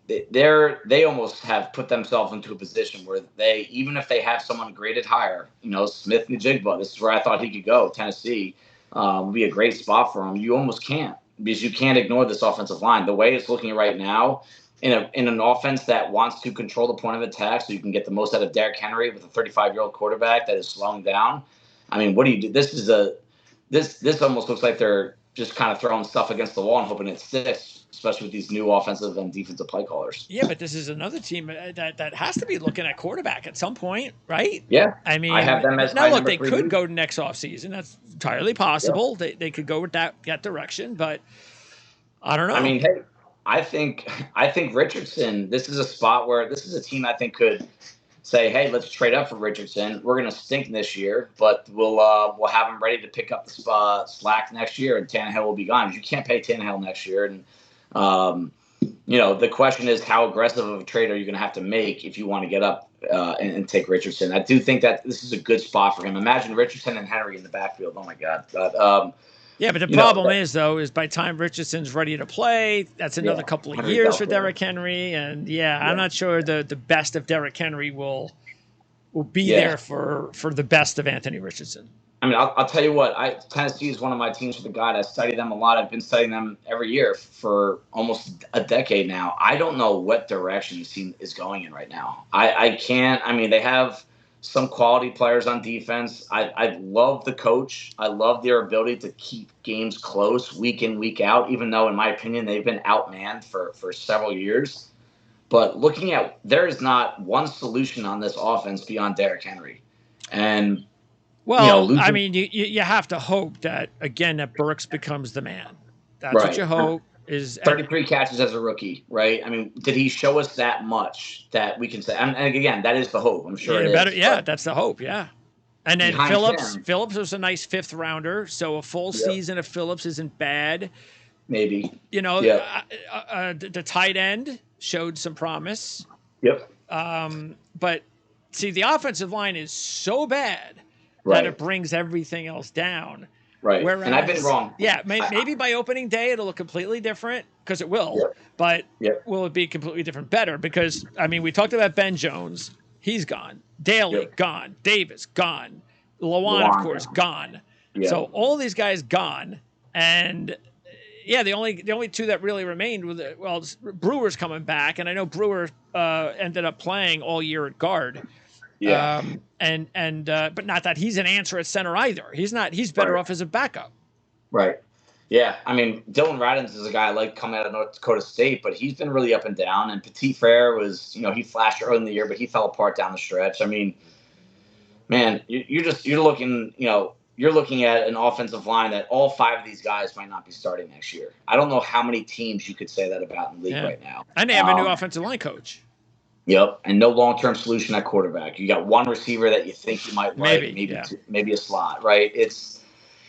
they almost have put themselves into a position where even if they have someone graded higher, Smith Njigba, this is where I thought he could go. Tennessee would be a great spot for him. You almost can't, because you can't ignore this offensive line. The way it's looking right now, in an offense that wants to control the point of attack so you can get the most out of Derrick Henry with a 35-year-old quarterback that is slowing down. I mean, what do you do? This almost looks like they're just kind of throwing stuff against the wall and hoping it sticks, especially with these new offensive and defensive play callers. Yeah, but this is another team that has to be looking at quarterback at some point, right? Yeah. I mean, I have them as now look, they could go next offseason. That's entirely possible. Yep. They could go with that direction, but I don't know. I mean, hey, I think Richardson, this is a spot where this is a team I think could say, hey, let's trade up for Richardson. We're going to stink this year, but we'll have him ready to pick up the slack next year, and Tannehill will be gone. You can't pay Tannehill next year. And, the question is, how aggressive of a trade are you going to have to make if you want to get up and take Richardson? I do think that this is a good spot for him. Imagine Richardson and Henry in the backfield. Oh, my God. But, yeah, but the problem is by the time Richardson's ready to play, that's another couple of years for Derrick Henry. And, I'm not sure the best of Derrick Henry will be there for the best of Anthony Richardson. I mean, I'll tell you what. Tennessee is one of my teams for the God. I study them a lot. I've been studying them every year for almost a decade now. I don't know what direction this team is going in right now. I can't. I mean, they have some quality players on defense. I love the coach. I love their ability to keep games close week in, week out, even though, in my opinion, they've been outmanned for several years. But looking at, there is not one solution on this offense beyond Derrick Henry. And, I mean, you have to hope that, again, that Burks becomes the man. That's what you hope. Is 33 catches as a rookie, right? I mean, did he show us that much that we can say? And again, that is the hope. I'm sure it is. That's the hope, yeah. And then Phillips was a nice fifth rounder, so a full season of Phillips isn't bad. Maybe. The tight end showed some promise. Yep. But see, the offensive line is so bad that it brings everything else down. Right. Whereas, and I've been wrong. Yeah, maybe by opening day it'll look completely different, because it will. Yep. But will it be completely different better? Because, I mean, we talked about Ben Jones. He's gone. Daly, gone. Davis, gone. Lawan, of course, gone. Yep. So all these guys gone. And, the only two that really remained were Brewer's coming back. And I know Brewer ended up playing all year at guard. Yeah. But not that he's an answer at center either. He's not. He's better off as a backup. Right. Yeah. I mean, Dylan Radins is a guy I like coming out of North Dakota State, but he's been really up and down. And Petit Frere was, he flashed early in the year, but he fell apart down the stretch. I mean, man, you're looking at an offensive line that all five of these guys might not be starting next year. I don't know how many teams you could say that about in the league right now. And they have a new offensive line coach. Yep, and no long-term solution at quarterback. You got one receiver that you think you might like, maybe a slot, right? It's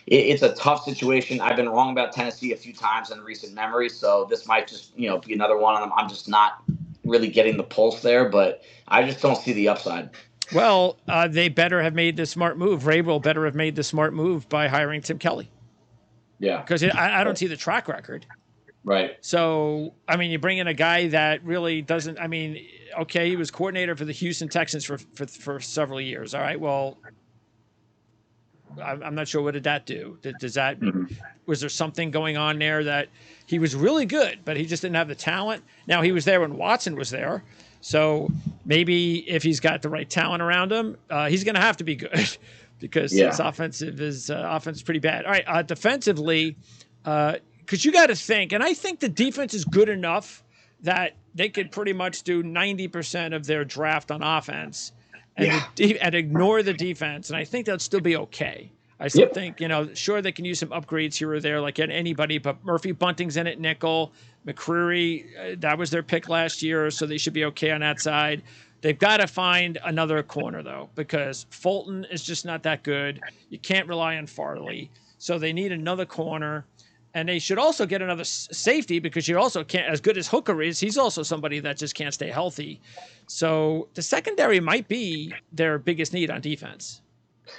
a tough situation. I've been wrong about Tennessee a few times in recent memory, so this might just be another one of them. I'm just not really getting the pulse there, but I just don't see the upside. Well, they better have made the smart move. Vrabel better have made the smart move by hiring Tim Kelly. Yeah, because I don't see the track record. Right. So, I mean, you bring in a guy that really doesn't. I mean, okay, he was coordinator for the Houston Texans for several years. All right, well, I'm not sure, what did that do? Does that was there something going on there that he was really good, but he just didn't have the talent? Now, he was there when Watson was there, so maybe if he's got the right talent around him, he's going to have to be good, because his offense is pretty bad. All right, defensively. Because you got to think, and I think the defense is good enough that they could pretty much do 90% of their draft on offense, and ignore the defense, and I think they'll still be okay. I still think, sure, they can use some upgrades here or there, like anybody, but Murphy Bunting's in at nickel. McCreary, that was their pick last year, so they should be okay on that side. They've got to find another corner, though, because Fulton is just not that good. You can't rely on Farley, so they need another corner. And they should also get another safety, because you also can't, as good as Hooker is, he's also somebody that just can't stay healthy. So the secondary might be their biggest need on defense.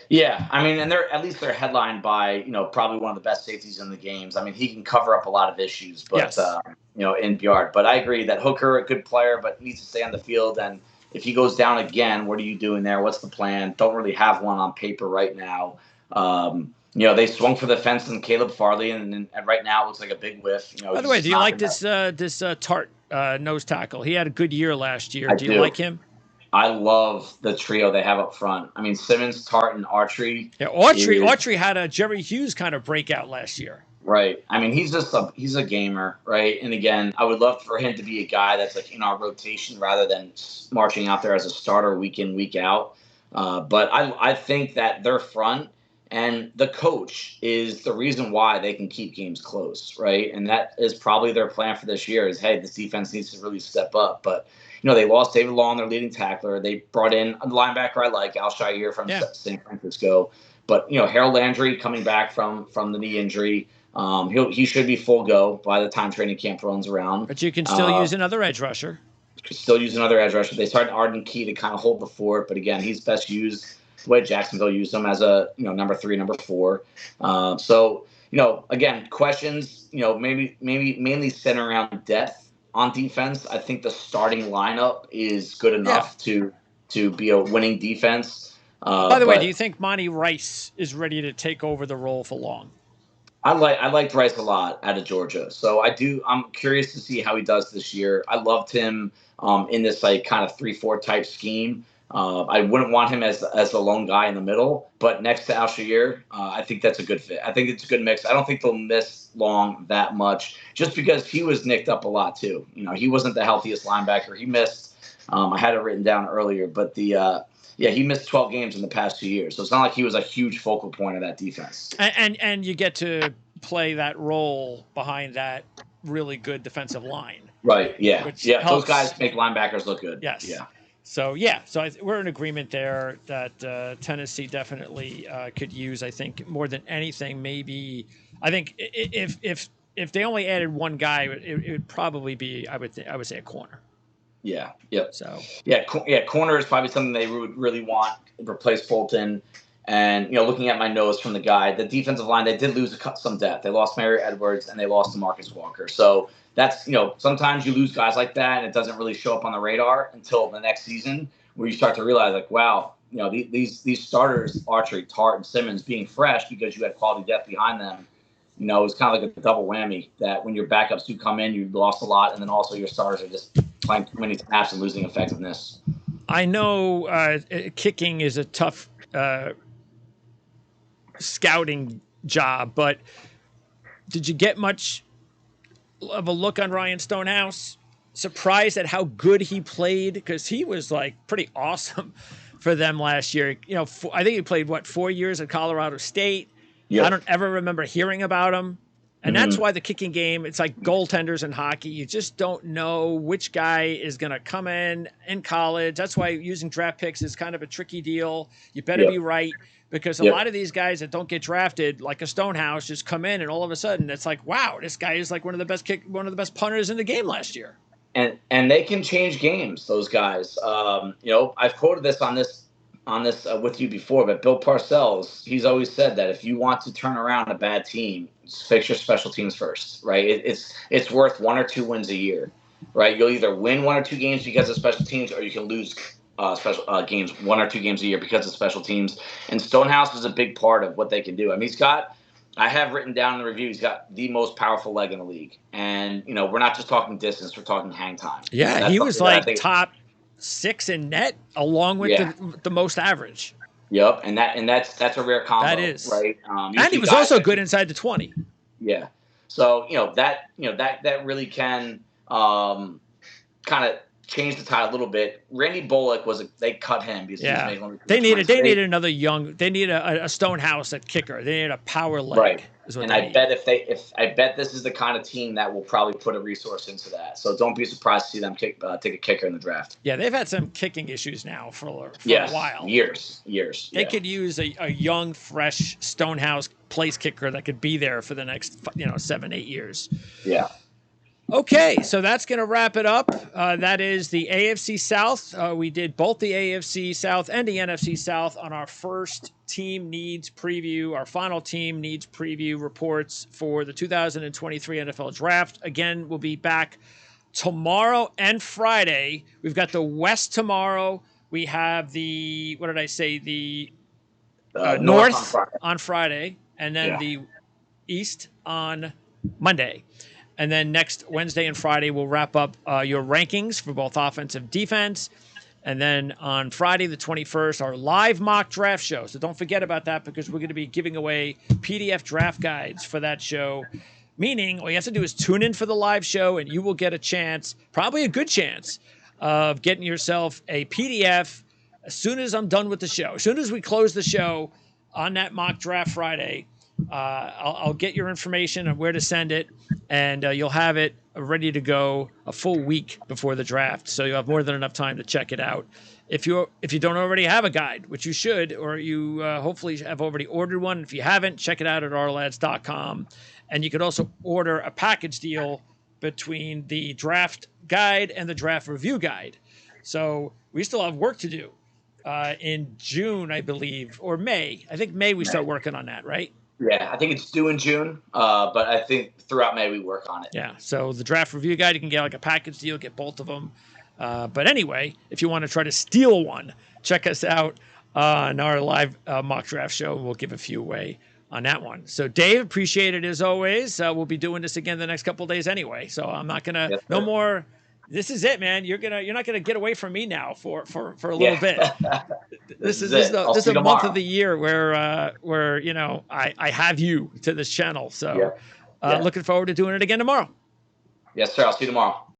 Yeah, I mean, and they're headlined by, probably one of the best safeties in the games. I mean, he can cover up a lot of issues, but yes. In Bjard. But I agree that Hooker, a good player, but needs to stay on the field. And if he goes down again, what are you doing there? What's the plan? Don't really have one on paper right now. They swung for the fence in Caleb Farley, and right now it looks like a big whiff. By the way, do you like this Tart nose tackle? He had a good year last year. Do you like him? I love the trio they have up front. I mean, Simmons, Tart, and Autry. Yeah, Autry had a Jerry Hughes kind of breakout last year. Right. I mean, he's a gamer, right? And again, I would love for him to be a guy that's like in our rotation rather than marching out there as a starter week in, week out. But I think that their front and the coach is the reason why they can keep games close, right? And that is probably their plan for this year is, hey, this defense needs to really step up. But they lost David Long, their leading tackler. They brought in a linebacker I like, Al Shire from San Francisco. But, Harold Landry coming back from the knee injury, he should be full go by the time training camp runs around. But you can still use another edge rusher. They started Arden Key to kind of hold the fort. But, again, he's best used the way Jacksonville used him as a, number 3, number 4. Again, questions, maybe mainly centered around depth. On defense, I think the starting lineup is good enough to be a winning defense. By the way, do you think Monty Rice is ready to take over the role for Long? I liked Rice a lot out of Georgia, so I'm curious to see how he does this year. I loved him in this like kind of 3-4 type scheme. I wouldn't want him as the lone guy in the middle, but next to Al-Shire, I think that's a good fit. I think it's a good mix. I don't think they'll miss Long that much just because he was nicked up a lot too. He wasn't the healthiest linebacker. He missed, I had it written down earlier, but he missed 12 games in the past 2 years. So it's not like he was a huge focal point of that defense. And you get to play that role behind that really good defensive line. Right. Yeah. Those guys make linebackers look good. Yes. Yeah. So, we're in agreement there that Tennessee definitely could use, I think, more than anything, maybe. I think if they only added one guy, it would probably be, I would say, a corner. Yeah. Yep. So. Corner is probably something they would really want to replace Fulton. And, looking at my notes from the guy, the defensive line, they did lose some depth. They lost Mary Edwards and they lost DeMarcus Walker. So that's, sometimes you lose guys like that and it doesn't really show up on the radar until the next season where you start to realize like, wow, these starters, Autry, Tart, and Simmons being fresh because you had quality depth behind them, it was kind of like a double whammy that when your backups do come in, you lost a lot. And then also your starters are just playing too many snaps and losing effectiveness. I know kicking is a tough scouting job, but did you get much of a look on Ryan Stonehouse? Surprised at how good he played, because he was like pretty awesome for them last year. I think he played 4 years at Colorado State. Yep. I don't ever remember hearing about him. And that's why the kicking game, it's like goaltenders in hockey. You just don't know which guy is going to come in college. That's why using draft picks is kind of a tricky deal. You better be right, because a lot of these guys that don't get drafted, like a Stonehouse, just come in and all of a sudden it's like, wow, this guy is like one of the best punters in the game last year. And they can change games, those guys. I've quoted this on this with you before, but Bill Parcells, he's always said that if you want to turn around a bad team, fix your special teams first, right? It's worth 1 or 2 wins a year, right? You'll either win 1 or 2 games because of special teams, or you can lose special games 1 or 2 games a year because of special teams. And Stonehouse is a big part of what they can do. I mean, I have written down in the review, he's got the most powerful leg in the league. And, we're not just talking distance, we're talking hang time. Yeah, he was like top 6 in net, along with the most average. Yep, and that's a rare combo. That is right. And he was also good inside the 20. Yeah, so that really can kind of change the tide a little bit. Randy Bullock they cut him because he was making only they needed another they need a Stonehouse at kicker. They need a power leg. Right. And I bet I bet this is the kind of team that will probably put a resource into that. So don't be surprised to see them take a kicker in the draft. Yeah, they've had some kicking issues now for a while. Years. They could use a young, fresh Stonehouse place kicker that could be there for the next 7-8 years. Yeah. Okay, so that's going to wrap it up. That is the AFC South. We did both the AFC South and the NFC South on our first team needs preview, our final team needs preview reports for the 2023 NFL Draft. Again, we'll be back tomorrow and Friday. We've got the West tomorrow. We have the North on Friday, and then the East on Monday. And then next Wednesday and Friday, we'll wrap up your rankings for both offense and defense. And then on Friday, the 21st, our live mock draft show. So don't forget about that because we're going to be giving away PDF draft guides for that show. Meaning all you have to do is tune in for the live show and you will get a chance, probably a good chance, of getting yourself a PDF as soon as I'm done with the show. As soon as we close the show on that mock draft Friday, I'll get your information on where to send it, and you'll have it ready to go a full week before the draft. So you'll have more than enough time to check it out. If you don't already have a guide, which you should, or you hopefully have already ordered one. If you haven't, check it out at ourlads.com. And you could also order a package deal between the draft guide and the draft review guide. So we still have work to do in June, I believe, or May. I think May we start working on that, right? Yeah, I think it's due in June, but I think throughout May we work on it. Yeah, so the draft review guide, you can get like a package deal, get both of them. But anyway, if you want to try to steal one, check us out on our live mock draft show. We'll give a few away on that one. So Dave, appreciate it as always. We'll be doing this again the next couple of days anyway. So I'm not going to, no more. This is it, man. You're not gonna get away from me now for a little bit. This is a month of the year where I have you to this channel. So looking forward to doing it again tomorrow. Yes, sir. I'll see you tomorrow.